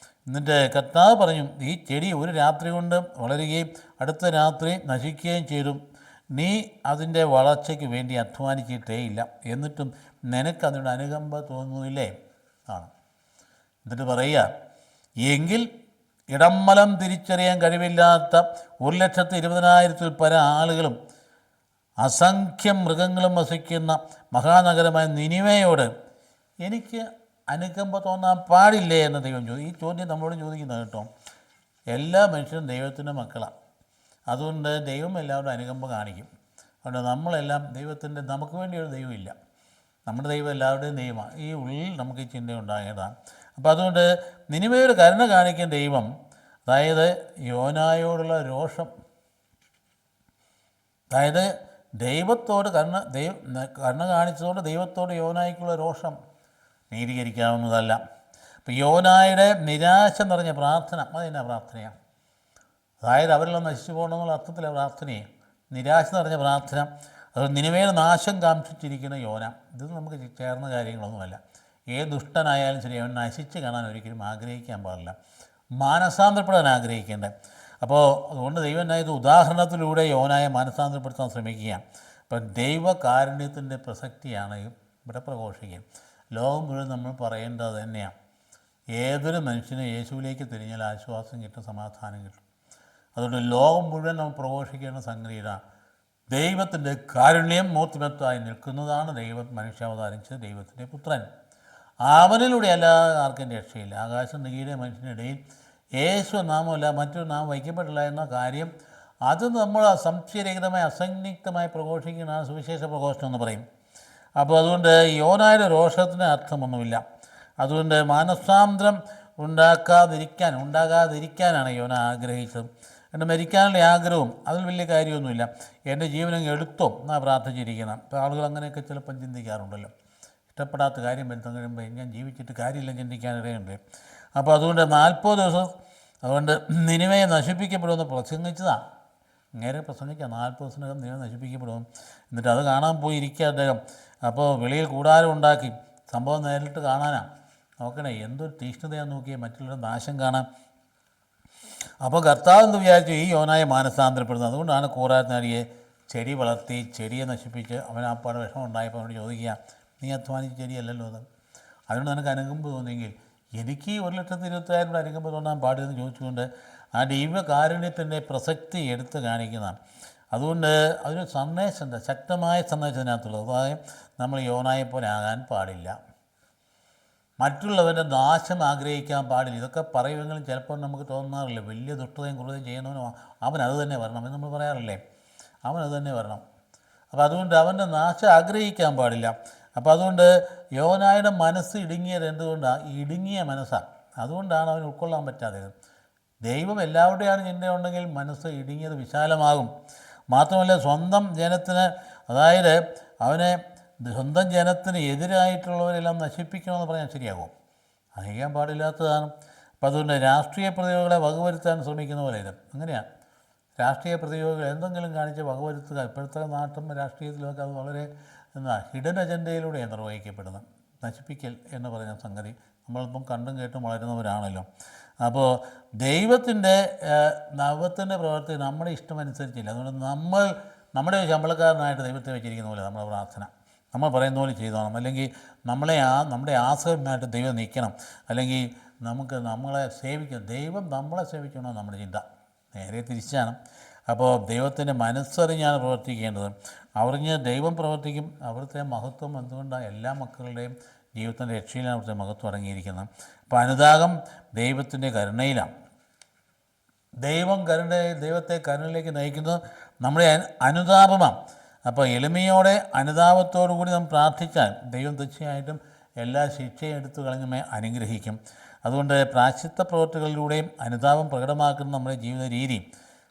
എന്നിട്ട് കർത്താവ് പറഞ്ഞു, ഈ ചെടി ഒരു രാത്രി കൊണ്ട് വളരുകയും അടുത്ത രാത്രി നശിക്കുകയും ചെയ്തു. നീ അതിൻ്റെ വളർച്ചയ്ക്ക് വേണ്ടി അധ്വാനിച്ചിട്ടേയില്ല, എന്നിട്ടും നിനക്ക് അതിനോട് അനുകമ്പ തോന്നുന്നില്ലേ? ആണ്. എന്നിട്ട് പറയുക, എങ്കിൽ ഇടംവലം തിരിച്ചറിയാൻ കഴിവില്ലാത്ത 1,20,000-ൽ പരം ആളുകളും അസംഖ്യം മൃഗങ്ങളും വസിക്കുന്ന മഹാനഗരമായ നിനിവയോട് എനിക്ക് അനുകമ്പ തോന്നാൻ പാടില്ലേ എന്ന് ദൈവം ചോദിച്ചു. ഈ ചോദ്യം നമ്മളോട് ചോദിക്കുന്നത് കേട്ടോ. എല്ലാ മനുഷ്യരും ദൈവത്തിൻ്റെ മക്കളാണ്. അതുകൊണ്ട് ദൈവം എല്ലാവരും അനുകമ്പ കാണിക്കും. അതുകൊണ്ട് നമ്മളെല്ലാം ദൈവത്തിൻ്റെ, നമുക്ക് വേണ്ടി ഒരു ദൈവമില്ല, നമ്മുടെ ദൈവം എല്ലാവരുടെയും ദൈവമാണ്. ഈ ഉള്ളിൽ നമുക്ക് ഈ ചിന്ത ഉണ്ടാകേണ്ടതാണ്. അപ്പോൾ അതുകൊണ്ട് നിനിവയോട് കരുണ കാണിക്കുന്ന ദൈവം, അതായത് യോനായോടുള്ള രോഷം, അതായത് ദൈവത്തോട് കരുണ കാണിച്ചതോട് ദൈവത്തോട് യോനായ്ക്കുള്ള രോഷം നീതീകരിക്കാവുന്നതല്ല. അപ്പോൾ യോനായുടെ നിരാശ നിറഞ്ഞ പ്രാർത്ഥന, അതെന്നാ പ്രാർത്ഥനയാണ്? അതായത് അവരെല്ലാം നശിച്ചു പോകണമെന്നുള്ള അർത്ഥത്തിലെ പ്രാർത്ഥനയെ, നിരാശ നിറഞ്ഞ പ്രാർത്ഥന. അത് നിനിവയുടെ നാശം കാക്ഷിച്ചിരിക്കുന്ന യോന. ഇത് നമുക്ക് ചേർന്ന കാര്യങ്ങളൊന്നുമല്ല. ഏത് ദുഷ്ടനായാലും ശരി, അവൻ നശിച്ച് കാണാൻ ഒരിക്കലും ആഗ്രഹിക്കാൻ പാടില്ല, മാനസാന്തരപ്പെടാൻ ആഗ്രഹിക്കേണ്ടത്. അപ്പോൾ അതുകൊണ്ട് ദൈവം ഇത് ഉദാഹരണത്തിലൂടെ യോനായെ മാനസാന്തരപ്പെടുത്താൻ ശ്രമിക്കുക. അപ്പം ദൈവകാരുണ്യത്തിൻ്റെ പ്രസക്തിയാണ് ഇവിടെ പ്രഘോഷിക്കുക. ലോകം മുഴുവൻ നമ്മൾ പറയേണ്ടത് തന്നെയാണ്. ഏതൊരു മനുഷ്യനും യേശുവിലേക്ക് തിരിഞ്ഞാൽ ആശ്വാസം കിട്ടും, സമാധാനം കിട്ടും. അതുകൊണ്ട് ലോകം മുഴുവൻ നമ്മൾ പ്രഘോഷിക്കേണ്ട സംഗതി ഇതാണ്. ദൈവത്തിൻ്റെ കാരുണ്യം മൂർത്തിമത്തായി നിൽക്കുന്നതാണ് ദൈവം മനുഷ്യാവതാരം ചെയ്ത ദൈവത്തിൻ്റെ പുത്രൻ. അവനിലൂടെ അല്ലാതെ ആർക്കും രക്ഷയില്ല. ആകാശം നീകിയ മനുഷ്യനിടയിൽ യേശു നാമമല്ല മറ്റൊരു നാമം വയ്ക്കപ്പെട്ടില്ല എന്ന കാര്യം, അത് നമ്മൾ സംശയരഹിതമായി അസന്നിഗ്ധമായി പ്രഘോഷിക്കുന്ന സുവിശേഷ പ്രഘോഷണം എന്ന് പറയും. അപ്പോൾ അതുകൊണ്ട് യോനായുടെ രോഷത്തിന് അർത്ഥമൊന്നുമില്ല. അതുകൊണ്ട് മാനസാന്തരം ഉണ്ടാകാതിരിക്കാനാണ് യോന ആഗ്രഹിച്ചത്. എൻ്റെ മരിക്കാനുള്ള ആഗ്രഹവും അതിൽ വലിയ കാര്യമൊന്നുമില്ല. എൻ്റെ ജീവനങ്ങ് എടുത്തോ എന്നാണ് പ്രാർത്ഥിച്ചിരിക്കുന്നത്. അപ്പോൾ ആളുകൾ അങ്ങനെയൊക്കെ ചിലപ്പം ചിന്തിക്കാറുണ്ടല്ലോ. ഇഷ്ടപ്പെടാത്ത കാര്യം വരുത്താൻ കഴിയുമ്പോൾ ഞാൻ ജീവിച്ചിട്ട് കാര്യമില്ല ചിന്തിക്കാനിടയുണ്ട്. അപ്പോൾ അതുകൊണ്ട് 40 ദിവസം അതുകൊണ്ട് നിനിവയെ നശിപ്പിക്കപ്പെടുമെന്ന് പ്രസംഗിച്ചതാണ്. നേരെ പ്രസംഗിക്കുക, 40 ദിവസത്തിനകം നിനിവ നശിപ്പിക്കപ്പെടും. എന്നിട്ട് അത് കാണാൻ പോയി ഇരിക്കുക അദ്ദേഹം. അപ്പോൾ വെളിയിൽ കൂടാരം ഉണ്ടാക്കി, സംഭവം നേരിട്ട് കാണാനാണ്. നോക്കണേ, എന്തൊരു തീഷ്ണതയാന്ന് നോക്കിയാൽ മറ്റുള്ളവരുടെ നാശം കാണാൻ. അപ്പോൾ കർത്താവ് എന്ന് വിചാരിച്ചു ഈ യോനായെ മാനസാന്തരപ്പെടുന്നത്. അതുകൊണ്ടാണ് കൂടാരത്തിനടിയെ ചെടി വളർത്തി ചെടിയെ നശിപ്പിച്ച് അവൻ ആപ്പാട് വിഷമം ഉണ്ടായപ്പോൾ അവനോട് ചോദിക്കുക, നീ അധ്വാനിച്ച ചെടിയല്ലല്ലോ അത്, അതുകൊണ്ട് നിനക്ക് അനുകമ്പ് തോന്നിയെങ്കിൽ എനിക്ക് 1,20,000 അനുകമ്പ് തോന്നാൻ പാടില്ലെന്ന് ചോദിച്ചുകൊണ്ട് ആ ദൈവകാരുണ്യത്തിൻ്റെ പ്രസക്തി എടുത്ത് കാണിക്കുന്നതാണ്. അതുകൊണ്ട് അതൊരു സന്ദേശമുണ്ട്, ശക്തമായ സന്ദേശം ഇതിനകത്തുള്ളത്. അതായത് നമ്മൾ യോനായെ പോലെ ആകാൻ പാടില്ല, മറ്റുള്ളവരുടെ നാശം ആഗ്രഹിക്കാൻ പാടില്ല. ഇതൊക്കെ പറയുമെങ്കിലും ചിലപ്പോൾ നമുക്ക് തോന്നാറില്ല, വലിയ ദുഷ്ടതയും ക്രൂരതയും ചെയ്യുന്നവനും അവൻ അത് തന്നെ വരണം എന്ന് നമ്മൾ പറയാറില്ലേ. അവൻ അത് തന്നെ വരണം. അപ്പോൾ അതുകൊണ്ട് അവൻ്റെ നാശം ആഗ്രഹിക്കാൻ പാടില്ല. അപ്പോൾ അതുകൊണ്ട് യോനായുടെ മനസ്സ് ഇടുങ്ങിയത് എന്തുകൊണ്ടാണ്? ഇടുങ്ങിയ മനസ്സാണ്. അതുകൊണ്ടാണ് അവന് ഉൾക്കൊള്ളാൻ പറ്റാത്തത്. ദൈവം എല്ലാവരുടെയാണ് ചിന്തയുണ്ടെങ്കിൽ മനസ്സ് ഇടുങ്ങിയത് വിശാലമാകും. മാത്രമല്ല സ്വന്തം ജനത്തിന്, അതായത് അവനെ സ്വന്തം ജനത്തിന് എതിരായിട്ടുള്ളവരെല്ലാം നശിപ്പിക്കണമെന്ന് പറഞ്ഞാൽ ശരിയാകും? അത് ചെയ്യാൻ പാടില്ലാത്തതാണ്. അപ്പോൾ അതുകൊണ്ട് രാഷ്ട്രീയ പ്രതിയോഗികളെ വകവരുത്താൻ ശ്രമിക്കുന്ന പോലെ ഇത് അങ്ങനെയാണ്. രാഷ്ട്രീയ പ്രതിയോഗികൾ എന്തെങ്കിലും കാണിച്ച് വകവരുത്തുക. ഇപ്പോഴത്തെ നാട്ടും രാഷ്ട്രീയത്തിലൊക്കെ അത് വളരെ ഹിഡൻ അജണ്ടയിലൂടെയാണ് നിർവഹിക്കപ്പെടുന്നത്. നശിപ്പിക്കൽ എന്ന് പറയുന്ന സംഗതി നമ്മളിപ്പം കണ്ടും കേട്ടും വളരുന്നവരാണല്ലോ. അപ്പോൾ ദൈവത്തിൻ്റെ പ്രവൃത്തി നമ്മുടെ ഇഷ്ടമനുസരിച്ചില്ല. അതുകൊണ്ട് നമ്മുടെ ശമ്പളക്കാരനായിട്ട് ദൈവത്തെ വെച്ചിരിക്കുന്ന പോലെ നമ്മുടെ പ്രാർത്ഥന നമ്മൾ പറയുന്ന പോലെ ചെയ്തോണം. അല്ലെങ്കിൽ നമ്മുടെ ആശ്രയമായിട്ട് ദൈവം നിൽക്കണം. അല്ലെങ്കിൽ നമ്മളെ സേവിക്കണം, ദൈവം നമ്മളെ സേവിക്കണമെന്ന് നമ്മുടെ ചിന്ത. നേരെ തിരിച്ചാണ്. അപ്പോൾ ദൈവത്തിൻ്റെ മനസ്സറിഞ്ഞാണ് പ്രവർത്തിക്കേണ്ടത്. അറിഞ്ഞ് ദൈവം പ്രവർത്തിക്കും. അവിടുത്തെ മഹത്വം എന്തുകൊണ്ടാണ്? എല്ലാ മക്കളുടെയും ജീവിതത്തിൻ്റെ രക്ഷയിലാണ് അവിടുത്തെ മഹത്വം അടങ്ങിയിരിക്കുന്നത്. അപ്പോൾ അനുതാപം ദൈവത്തിൻ്റെ കരുണയിലാണ്. ദൈവത്തെ കരുണയിലേക്ക് നയിക്കുന്നത് നമ്മുടെ അനുതാപമാണ്. അപ്പോൾ എളിമയോടെ അനുതാപത്തോടു കൂടി നാം പ്രാർത്ഥിച്ചാൽ ദൈവം തീർച്ചയായിട്ടും എല്ലാ ശിക്ഷയും എടുത്തു കളഞ്ഞുമേ അനുഗ്രഹിക്കും. അതുകൊണ്ട് പ്രായശ്ചിത്ത പ്രവൃത്തികളിലൂടെയും അനുതാപം പ്രകടമാക്കുന്ന നമ്മുടെ ജീവിത രീതി.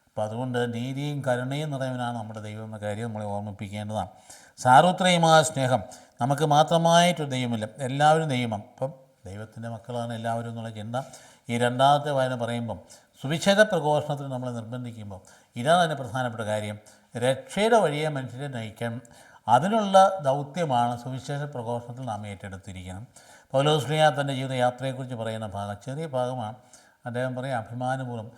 അപ്പോൾ അതുകൊണ്ട് നീതിയും കരുണയും നിറയവനാണ് നമ്മുടെ ദൈവം എന്ന കാര്യം നമ്മളെ ഓർമ്മിപ്പിക്കേണ്ടതാണ്. സാർവത്രികമായ സ്നേഹം. നമുക്ക് മാത്രമായിട്ടൊരു ദൈവമില്ല, എല്ലാവരും ദൈവമാണ്. അപ്പം ദൈവത്തിൻ്റെ മക്കളാണ് എല്ലാവരും എന്നുള്ള ചിന്ത ഈ രണ്ടാമത്തെ വായന പറയുമ്പം സുവിശേഷ പ്രഘോഷണത്തിന് നമ്മളെ നിർബന്ധിക്കുമ്പോൾ ഇതാണ് തന്നെ പ്രധാനപ്പെട്ട കാര്യം. രക്ഷയുടെ വഴിയെ മനുഷ്യരെ നയിക്കണം. അതിനുള്ള ദൗത്യമാണ് സുവിശേഷ പ്രഘോഷണത്തിൽ നാം ഏറ്റെടുത്തിരിക്കണം. പൗലോസ്ലീഹ തൻ്റെ ജീവിതയാത്രയെക്കുറിച്ച് പറയുന്ന ഭാഗം ചെറിയ ഭാഗമാണ്. അദ്ദേഹം പറയും, അഭിമാനപൂർവ്വം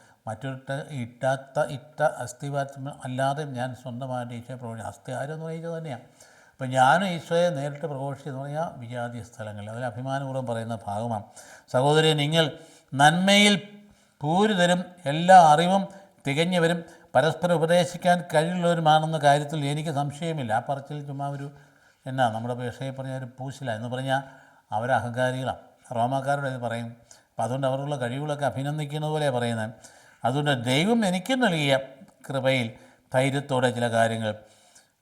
ഇട്ട അസ്ഥിവാരം അല്ലാതെ ഞാൻ സ്വന്തമായിട്ട് ഈശോയെ പ്രഘോഷിച്ചു. അസ്ഥിവാരം എന്ന് പറയുന്നത് തന്നെയാണ്. അപ്പം ഞാനും ഈശോയെ നേരിട്ട് പ്രഘോഷിച്ചെന്ന് പറഞ്ഞാൽ വിജാതീയ സ്ഥലങ്ങളിൽ അതിൽ അഭിമാനപൂർവ്വം പറയുന്ന ഭാഗമാണ്. സഹോദരി, നിങ്ങൾ നന്മയിൽ പൂരിതരും എല്ലാ അറിവും തികഞ്ഞവരും പരസ്പരം ഉപദേശിക്കാൻ കഴിവുള്ളവരുമാണെന്ന കാര്യത്തിൽ എനിക്ക് സംശയമില്ല. ആ പറച്ചിൽ ചുമ്മാ നമ്മുടെ ഭാഷയെ പറഞ്ഞാൽ ഒരു പൂശില എന്ന് പറഞ്ഞാൽ അവരഹങ്കാരികളാണ്. റോമാക്കാരോട് ഇത് പറയും. അപ്പം അതുകൊണ്ട് അവരുള്ള കഴിവുകളൊക്കെ അഭിനന്ദിക്കുന്നത് പോലെ പറയുന്നത്. അതുകൊണ്ട് ദൈവം എനിക്ക് നൽകിയ കൃപയിൽ ധൈര്യത്തോടെ ചില കാര്യങ്ങൾ,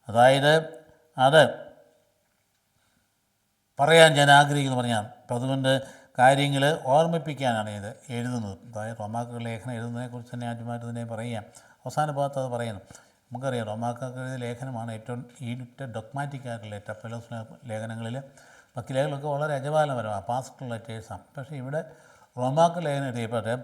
അതായത് അത് പറയാൻ ഞാൻ ആഗ്രഹിക്കുന്നു പറഞ്ഞാൽ. അപ്പം അതുകൊണ്ട് കാര്യങ്ങൾ ഓർമ്മിപ്പിക്കാനാണ് ഇത് എഴുതുന്നത്. അതായത് റോമാക്കാരുടെ ലേഖനം എഴുതുന്നതിനെക്കുറിച്ച് തന്നെ ആദ്യമായിട്ട് തന്നെ പറയാം. അവസാന ഭാഗത്ത് അത് പറയുന്നു. നമുക്കറിയാം റോമാക്കാർക്ക് എഴുതിയ ലേഖനമാണ് ഏറ്റവും ഡൊഗ്മാറ്റിക് ആയിട്ടുള്ള അപ്പോസ്തല ലേഖനങ്ങളിൽ. ബാക്കി ലേഖനങ്ങളൊക്കെ വളരെ അജപാലപരമാണ്, പാസ്റ്റൽ ലെറ്റേഴ്സാണ്. പക്ഷേ ഇവിടെ റോമാക്ക് ലേഖനം എഴുതിയപ്പോഴത്തെ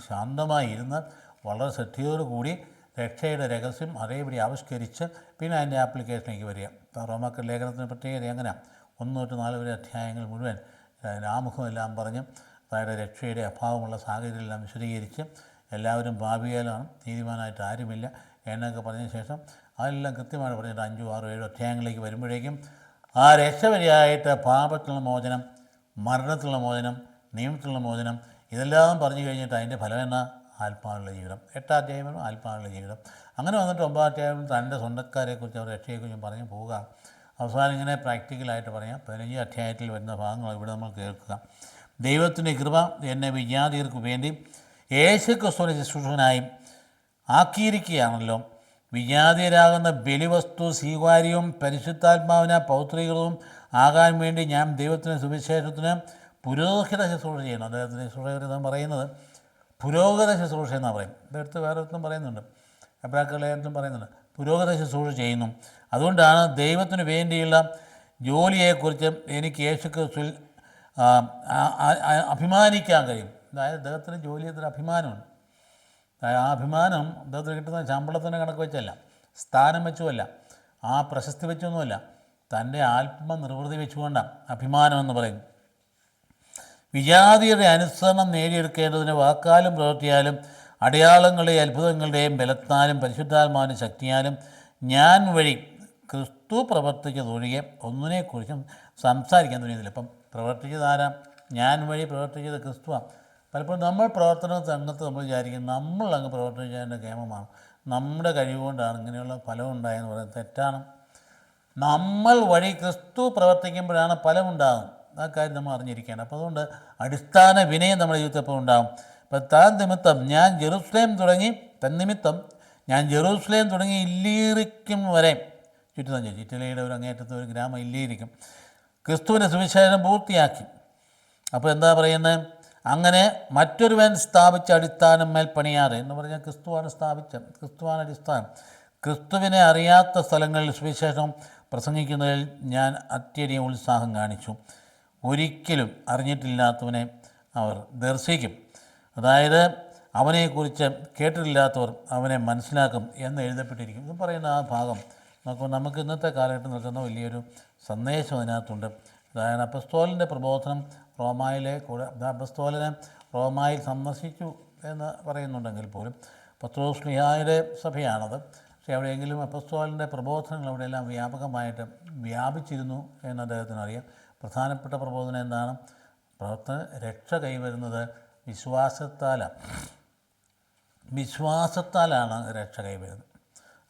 ശാന്തമായി ഇരുന്ന് വളരെ ശ്രദ്ധയോടുകൂടി രക്ഷയുടെ രഹസ്യം അതേപടി ആവിഷ്കരിച്ച് പിന്നെ അതിൻ്റെ ആപ്ലിക്കേഷനിലേക്ക് വരിക. റോമാക്ക് ലേഖനത്തിന് പ്രത്യേകത എങ്ങനെയാണ്? 1 തൊട്ട് 4 വരെ അധ്യായങ്ങൾ മുഴുവൻ ആമുഖമെല്ലാം പറഞ്ഞ് അതായത് രക്ഷയുടെ അഭാവമുള്ള സാഹചര്യമെല്ലാം വിശദീകരിച്ച് എല്ലാവരും പാപികളാണ്, നീതിമാനായിട്ട് ആരുമില്ല എന്നൊക്കെ പറഞ്ഞ ശേഷം അതെല്ലാം കൃത്യമായിട്ട് പറഞ്ഞിട്ട് 5, 6, 7 അധ്യായങ്ങളിലേക്ക് വരുമ്പോഴേക്കും ആ രക്ഷ വഴിയായിട്ട് പാപത്തിലുള്ള മോചനം, മരണത്തിലുള്ള മോചനം, നിയമത്തിലുള്ള മോചനം ഇതെല്ലാം പറഞ്ഞു കഴിഞ്ഞിട്ട് അതിൻ്റെ ഫലം എന്നാ? ആത്മാവിലുള്ള ജീവിതം. 8ാം അധ്യായം ആത്മാവിലുള്ള ജീവിതം. അങ്ങനെ വന്നിട്ട് 9ാം അധ്യായം തൻ്റെ സ്വന്തക്കാരെക്കുറിച്ച് അവർ രക്ഷയെക്കുറിച്ചും പറഞ്ഞ് പോവുക. അവസാനം ഇങ്ങനെ പ്രാക്ടിക്കലായിട്ട് പറയാം. 15ാം അധ്യായത്തിൽ വരുന്ന ഭാഗങ്ങൾ ഇവിടെ നമ്മൾ കേൾക്കുക. ദൈവത്തിൻ്റെ കൃപ എന്നെ വിജാതിയർക്ക് വേണ്ടി യേശു ക്രിസ്തുവിനെ ശുശ്രൂഷകനായി ആക്കിയിരിക്കുകയാണല്ലോ. വിജാതിയരാകുന്ന ബലിവസ്തു സ്വീകാര്യവും പരിശുദ്ധാത്മാവിനെ പൗത്രീകൃതവും ആകാൻ വേണ്ടി ഞാൻ ദൈവത്തിൻ്റെ സുവിശേഷത്തിന് പുരോഹിത ശുശ്രൂഷ ചെയ്യുന്നു. അദ്ദേഹത്തിൻ്റെ ശുശ്രൂഷ പറയുന്നത് പുരോഗത ശുശ്രൂഷ എന്നാണ് പറയും. ഇതെടുത്ത് വേറെ ഒന്നും പറയുന്നുണ്ട്, എബ്രായർക്കും പറയുന്നുണ്ട്, പുരോഗത ശുശ്രൂഷ ചെയ്യുന്നു. അതുകൊണ്ടാണ് ദൈവത്തിന് വേണ്ടിയുള്ള ജോലിയെക്കുറിച്ച് എനിക്ക് യേശു ക്രിസ്തുവിൽ അഭിമാനിക്കാൻ കഴിയും. അതായത് അദ്ദേഹത്തിന് ജോലിയത്തിന് അഭിമാനമുണ്ട്. ആ അഭിമാനം അദ്ദേഹത്തിന് കിട്ടുന്ന ശമ്പളത്തിൻ്റെ കണക്ക് വെച്ചല്ല, സ്ഥാനം വെച്ചുമല്ല, ആ പ്രശസ്തി വെച്ചൊന്നുമല്ല, തൻ്റെ ആത്മനിർവൃതി വെച്ചുകൊണ്ടാണ് അഭിമാനം എന്ന് പറയും. വിജാതിയുടെ അനുസരണം നേടിയെടുക്കേണ്ടതിന് വാക്കാലും പ്രവൃത്തിയാലും അടയാളങ്ങളുടെയും അത്ഭുതങ്ങളുടെയും ബലത്താലും പരിശുദ്ധാത്മാവിൻ്റെ ശക്തിയാലും ഞാൻ വഴി ക്രിസ്തു പ്രവർത്തിച്ചതൊഴികെ ഒന്നിനെക്കുറിച്ചും സംസാരിക്കാൻ തുടങ്ങിയതില്ല. ഇപ്പം പ്രവർത്തിച്ചതാരാ? ഞാൻ വഴി പ്രവർത്തിച്ചത് ക്രിസ്തുവാണ്. പലപ്പോഴും നമ്മൾ പ്രവർത്തന രംഗത്ത് നമ്മൾ വിചാരിക്കും നമ്മൾ അങ്ങ് പ്രവർത്തിച്ചതിൻ്റെ കേമമാണ്, നമ്മുടെ കഴിവുകൊണ്ടാണ് ഇങ്ങനെയുള്ള ഫലം ഉണ്ടായെന്ന് പറയുന്നത് തെറ്റാണ്. നമ്മൾ വഴി ക്രിസ്തു പ്രവർത്തിക്കുമ്പോഴാണ് ഫലമുണ്ടാകുന്നത്. ആ കാര്യം നമ്മൾ അറിഞ്ഞിരിക്കുകയാണ്. അപ്പോൾ അതുകൊണ്ട് അടിസ്ഥാന വിനയം നമ്മുടെ ജീവിതത്തിൽ എപ്പോൾ ഉണ്ടാകും. അപ്പോൾ തന്നിമിത്തം ഞാൻ ജെറുസലേം തുടങ്ങി ഇല്ലീറിക്കും വരെ ചുറ്റി സഞ്ചരിച്ചു. ഇറ്റലിയുടെ ഒരു അങ്ങേറ്റത്തെ ഒരു ഗ്രാമം ഇല്ലിയിരിക്കും. ക്രിസ്തുവിൻ്റെ സുവിശേഷം പൂർത്തിയാക്കി. അപ്പോൾ എന്താ പറയുന്നത്? അങ്ങനെ മറ്റൊരുവൻ സ്ഥാപിച്ച അടിസ്ഥാനം മേൽ പണിയാതെ എന്ന് പറഞ്ഞാൽ ക്രിസ്തുവാണ് സ്ഥാപിച്ചത്, ക്രിസ്തുവാണ് അടിസ്ഥാനം. ക്രിസ്തുവിനെ അറിയാത്ത സ്ഥലങ്ങളിൽ സുവിശേഷം പ്രസംഗിക്കുന്നതിൽ ഞാൻ അത്യധികം ഉത്സാഹം കാണിച്ചു. ഒരിക്കലും അറിഞ്ഞിട്ടില്ലാത്തവനെ അവർ ദർശിക്കും. അതായത് അവനെക്കുറിച്ച് കേട്ടിട്ടില്ലാത്തവർ അവനെ മനസ്സിലാക്കും എന്ന് എഴുതപ്പെട്ടിരിക്കും. ഇത് പറയുന്ന ആ ഭാഗം നമുക്ക് ഇന്നത്തെ കാലഘട്ടം നൽകുന്ന വലിയൊരു സന്ദേശം അതിനകത്തുണ്ട്. അതായത് അപ്പസ്തോലൻ്റെ പ്രബോധനം റോമായിലെ അപ്പസ്തോലനെ റോമായിൽ സന്ദർശിച്ചു എന്ന് പറയുന്നുണ്ടെങ്കിൽ പോലും പത്രോസ് ശ്ലീഹായുടെ സഭയാണത്. പക്ഷേ എവിടെയെങ്കിലും അപ്പസ്തോലൻ്റെ പ്രബോധനങ്ങൾ അവിടെയെല്ലാം വ്യാപകമായിട്ട് വ്യാപിച്ചിരുന്നു എന്ന് അദ്ദേഹത്തിന് അറിയാം. പ്രധാനപ്പെട്ട പ്രബോധനം എന്താണ്? രക്ഷ കൈവരുന്നത് വിശ്വാസത്താലാണ് രക്ഷ കൈവരുന്നത്.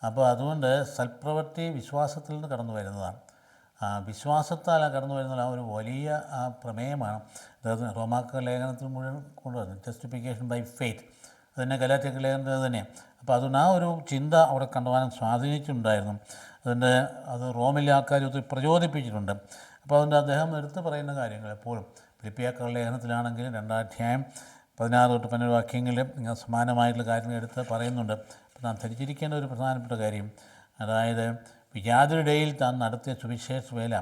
അപ്പോൾ അതുകൊണ്ട് സൽപ്രവൃത്തി വിശ്വാസത്തിൽ നിന്ന് കടന്നു വരുന്നതാണ്. വിശ്വാസത്താൽ കടന്നു വരുന്ന ആ ഒരു വലിയ പ്രമേയമാണ് അദ്ദേഹത്തിന് റോമാക്ക ലേഖനത്തിൽ മുഴുവൻ കൊണ്ടുവരുന്നത്. ജസ്റ്റിഫിക്കേഷൻ ബൈ ഫെയ്ത്ത്, അതുതന്നെ ഗലാത്യക്ക ലേഖനത്തിൽ തന്നെയാണ്. അപ്പോൾ അതുകൊണ്ട് ആ ഒരു ചിന്ത അവിടെ കണ്ടുപോകാൻ സ്വാധീനിച്ചിട്ടുണ്ടായിരുന്നു. അത് റോമിലെ ആൾക്കാർ ഒത്തിരി പ്രചോദിപ്പിച്ചിട്ടുണ്ട്. അപ്പോൾ അതുകൊണ്ട് അദ്ദേഹം എടുത്ത് പറയുന്ന കാര്യങ്ങൾ എപ്പോഴും ഫിലിപ്പിയാക്ക ലേഖനത്തിലാണെങ്കിലും 2:16-17 വാക്യങ്ങളിൽ സമാനമായിട്ടുള്ള കാര്യങ്ങൾ എടുത്ത് പറയുന്നുണ്ട്. അപ്പോൾ നാം ധരിച്ചിരിക്കേണ്ട ഒരു പ്രധാനപ്പെട്ട കാര്യം, അതായത് വിജാതിരുടെയിൽ താൻ നടത്തിയ സുവിശേഷ വേല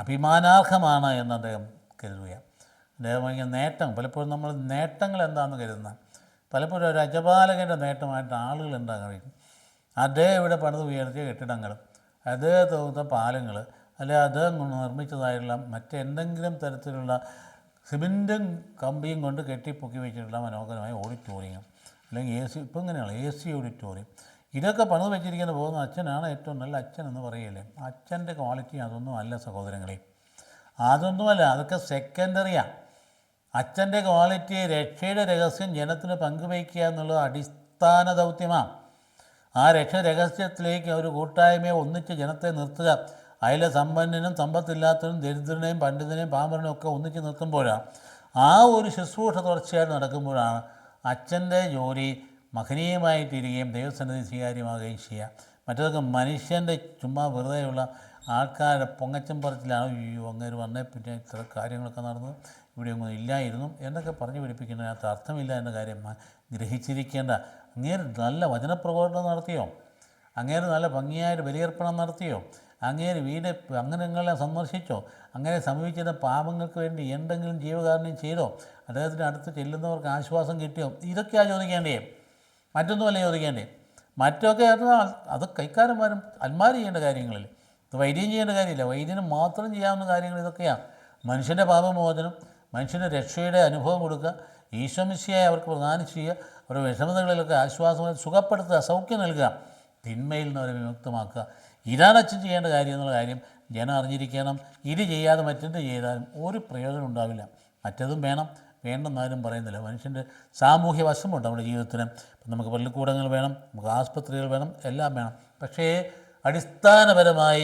അഭിമാനാർഹമാണ് എന്ന് അദ്ദേഹം കരുതുകയാണ്. അദ്ദേഹം ഭയങ്കര നേട്ടം, പലപ്പോഴും നമ്മൾ നേട്ടങ്ങൾ എന്താണെന്ന് കരുതുന്നത്, പലപ്പോഴും ഒരു അജപാലകൻ്റെ നേട്ടമായിട്ട് ആളുകൾ എന്താ കഴിയും. അദ്ദേഹം ഇവിടെ പണിത് ഉയർത്തിയ കെട്ടിടങ്ങൾ, അദ്ദേഹം തോന്നുന്ന പാലങ്ങൾ, അല്ലെങ്കിൽ അദ്ദേഹം നിർമ്മിച്ചതായിട്ടുള്ള മറ്റെന്തെങ്കിലും തരത്തിലുള്ള സിമെൻറ്റും കമ്പിയും കൊണ്ട് കെട്ടിപ്പൊക്കി വെച്ചിട്ടുള്ള മനോഹരമായ ഓഡിറ്റോറിയം, അല്ലെങ്കിൽ ഇപ്പം ഇങ്ങനെയാണ് AC ഓഡിറ്റോറിയം, ഇതൊക്കെ പണിത് വെച്ചിരിക്കുന്ന പോകുന്ന അച്ഛനാണ് ഏറ്റവും നല്ല അച്ഛൻ എന്ന് പറയല്ലേ. അച്ഛൻ്റെ ക്വാളിറ്റി അതൊന്നും അല്ല സഹോദരങ്ങളെ, അതൊന്നുമല്ല, അതൊക്കെ സെക്കൻഡറിയാണ്. അച്ഛൻ്റെ ക്വാളിറ്റി രക്ഷയുടെ രഹസ്യം ജനത്തിന് പങ്കുവയ്ക്കുക എന്നുള്ളത് അടിസ്ഥാന ദൗത്യമാണ്. ആ രഹസ്യത്തിലേക്ക് ഒരു കൂട്ടായ്മയെ ഒന്നിച്ച് ജനത്തെ നിർത്തുക. അതിലെ സമ്പന്നനും സമ്പത്തില്ലാത്തവനും ദരിദ്രനെയും പണ്ഡിതനെയും പാമരനും ഒക്കെ ഒന്നിച്ച് നിർത്തുമ്പോഴാണ്, ആ ഒരു ശുശ്രൂഷ തുടർച്ചയായിട്ട് നടക്കുമ്പോഴാണ് അച്ഛൻ്റെ ജോലി മഹനീയമായിത്തീരുകയും ദൈവസന്നിധി സ്വീകാര്യമാകുകയും ചെയ്യുക. മറ്റതൊക്കെ മനുഷ്യൻ്റെ ചുമ്മാ വെറുതെയുള്ള ആൾക്കാരുടെ പൊങ്ങച്ചം പറച്ചിലാണ്. അങ്ങേര് വന്നേ പിന്നെ ഇത്ര കാര്യങ്ങളൊക്കെ നടന്നത്, ഇവിടെയൊന്നും ഇല്ലായിരുന്നു എന്നൊക്കെ പറഞ്ഞു പിടിപ്പിക്കുന്നതിനകത്ത് അർത്ഥമില്ല എന്ന കാര്യം ഗ്രഹിച്ചിരിക്കേണ്ട. അങ്ങേര് നല്ല വചനപ്രബോധനം നടത്തിയോ? അങ്ങേര് നല്ല ഭംഗിയായിട്ട് ബലിയർപ്പണം നടത്തിയോ? അങ്ങേര് വീട് അംഗങ്ങളെ സന്ദർശിച്ചോ? അങ്ങനെ സമീപിച്ചിരുന്ന പാപങ്ങൾക്ക് വേണ്ടി എന്തെങ്കിലും ജീവകാരുണ്യം ചെയ്തോ? അദ്ദേഹത്തിൻ്റെ അടുത്ത് ചെല്ലുന്നവർക്ക് ആശ്വാസം കിട്ടിയോ? ഇതൊക്കെയാണ് ചോദിക്കേണ്ടേ, മറ്റൊന്നുമല്ല ചോദിക്കേണ്ടേ. മറ്റൊക്കെ അത് കൈക്കാരന്മാരും അന്മാരും ചെയ്യേണ്ട കാര്യങ്ങളിൽ, ഇത് വൈദ്യം ചെയ്യേണ്ട കാര്യമില്ല. വൈദ്യന് മാത്രം ചെയ്യാവുന്ന കാര്യങ്ങൾ ഇതൊക്കെയാണ്. മനുഷ്യൻ്റെ പാപമോചനം, മനുഷ്യൻ്റെ രക്ഷയുടെ അനുഭവം കൊടുക്കുക, ഈശ്വമിശിയായി അവർക്ക് പ്രദാനം ചെയ്യുക, അവരുടെ വിഷമതകളിലൊക്കെ ആശ്വാസം സുഖപ്പെടുത്തുക, സൗഖ്യം നൽകുക, തിന്മയിൽ നിന്ന് അവരെ വിമുക്തമാക്കുക. ഇതാണ് അച്ഛൻ ചെയ്യേണ്ട കാര്യം എന്നുള്ള കാര്യം ജനം അറിഞ്ഞിരിക്കണം. ഇത് ചെയ്യാതെ മറ്റെന്ത് ചെയ്താലും ഒരു പ്രയോജനം ഉണ്ടാവില്ല. മറ്റതും വേണം, വേണ്ടെന്നാരും പറയുന്നില്ല. മനുഷ്യൻ്റെ സാമൂഹ്യ വശമുണ്ട് നമ്മുടെ ജീവിതത്തിന്. നമുക്ക് പള്ളിക്കൂടങ്ങൾ വേണം, നമുക്ക് ആസ്പത്രികൾ വേണം, എല്ലാം വേണം. പക്ഷേ അടിസ്ഥാനപരമായി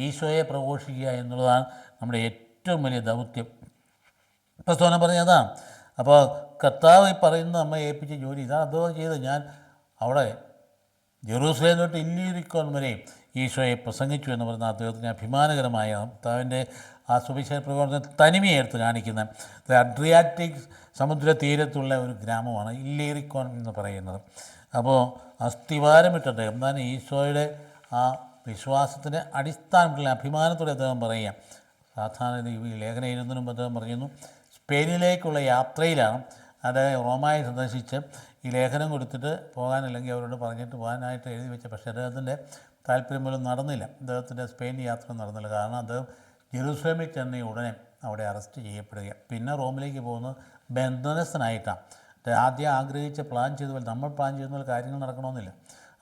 ഈശോയെ പ്രഘോഷിക്കുക എന്നുള്ളതാണ് നമ്മുടെ ഏറ്റവും വലിയ ദൗത്യം. പ്രസ്തോനം പറഞ്ഞതാണ്. അപ്പോൾ കർത്താവ് പറയുന്ന നമ്മെ ഏൽപ്പിച്ച ജോലി ഇതാണ് അദ്ദേഹം ചെയ്തത്. ഞാൻ അവിടെ ജെറൂസലേം തൊട്ട് ഇല്ലീരിക്കോൺ വരെ ഈശോയെ പ്രസംഗിച്ചു എന്ന് പറയുന്ന അദ്ദേഹത്തിന് അഭിമാനകരമായ കർത്താവിൻ്റെ ആ സുവിശേഷ പ്രവർത്തനം തനിമയെ എടുത്ത് കാണിക്കുന്ന അഡ്രിയാറ്റിക് സമുദ്ര തീരത്തുള്ള ഒരു ഗ്രാമമാണ് ഇല്ലീരിക്കോൺ എന്ന് പറയുന്നത്. അപ്പോൾ അസ്ഥിവാരമിട്ട് അദ്ദേഹം എന്താണ് ഈശോയുടെ ആ വിശ്വാസത്തിൻ്റെ അടിസ്ഥാനത്തിലുള്ള അഭിമാനത്തോടെ അദ്ദേഹം പറയുക. സാധാരണ ഈ ലേഖനം എഴുതുന്നതിന് മുമ്പ് അദ്ദേഹം പറയുന്നു, സ്പെയിനിലേക്കുള്ള യാത്രയിലാണ്. അദ്ദേഹം റോമായി സന്ദർശിച്ച് ഈ ലേഖനം കൊടുത്തിട്ട് പോകാനല്ലെങ്കിൽ അവരോട് പറഞ്ഞിട്ട് പോകാനായിട്ട് എഴുതി വെച്ച, പക്ഷേ അദ്ദേഹത്തിൻ്റെ താല്പര്യം പോലും നടന്നില്ല. അദ്ദേഹത്തിൻ്റെ സ്പെയിൻ യാത്ര നടന്നില്ല. കാരണം അദ്ദേഹം ജെറൂസലേമിൽ ചെന്ന ഉടനെ അവിടെ അറസ്റ്റ് ചെയ്യപ്പെടുക, പിന്നെ റോമിലേക്ക് പോകുന്നത് ബന്ധനസ്ഥനായിട്ടാണ്. ആദ്യം ആഗ്രഹിച്ച് പ്ലാൻ ചെയ്ത പോലെ, നമ്മൾ പ്ലാൻ ചെയ്യുന്ന പോലെ കാര്യങ്ങൾ നടക്കണമെന്നില്ല.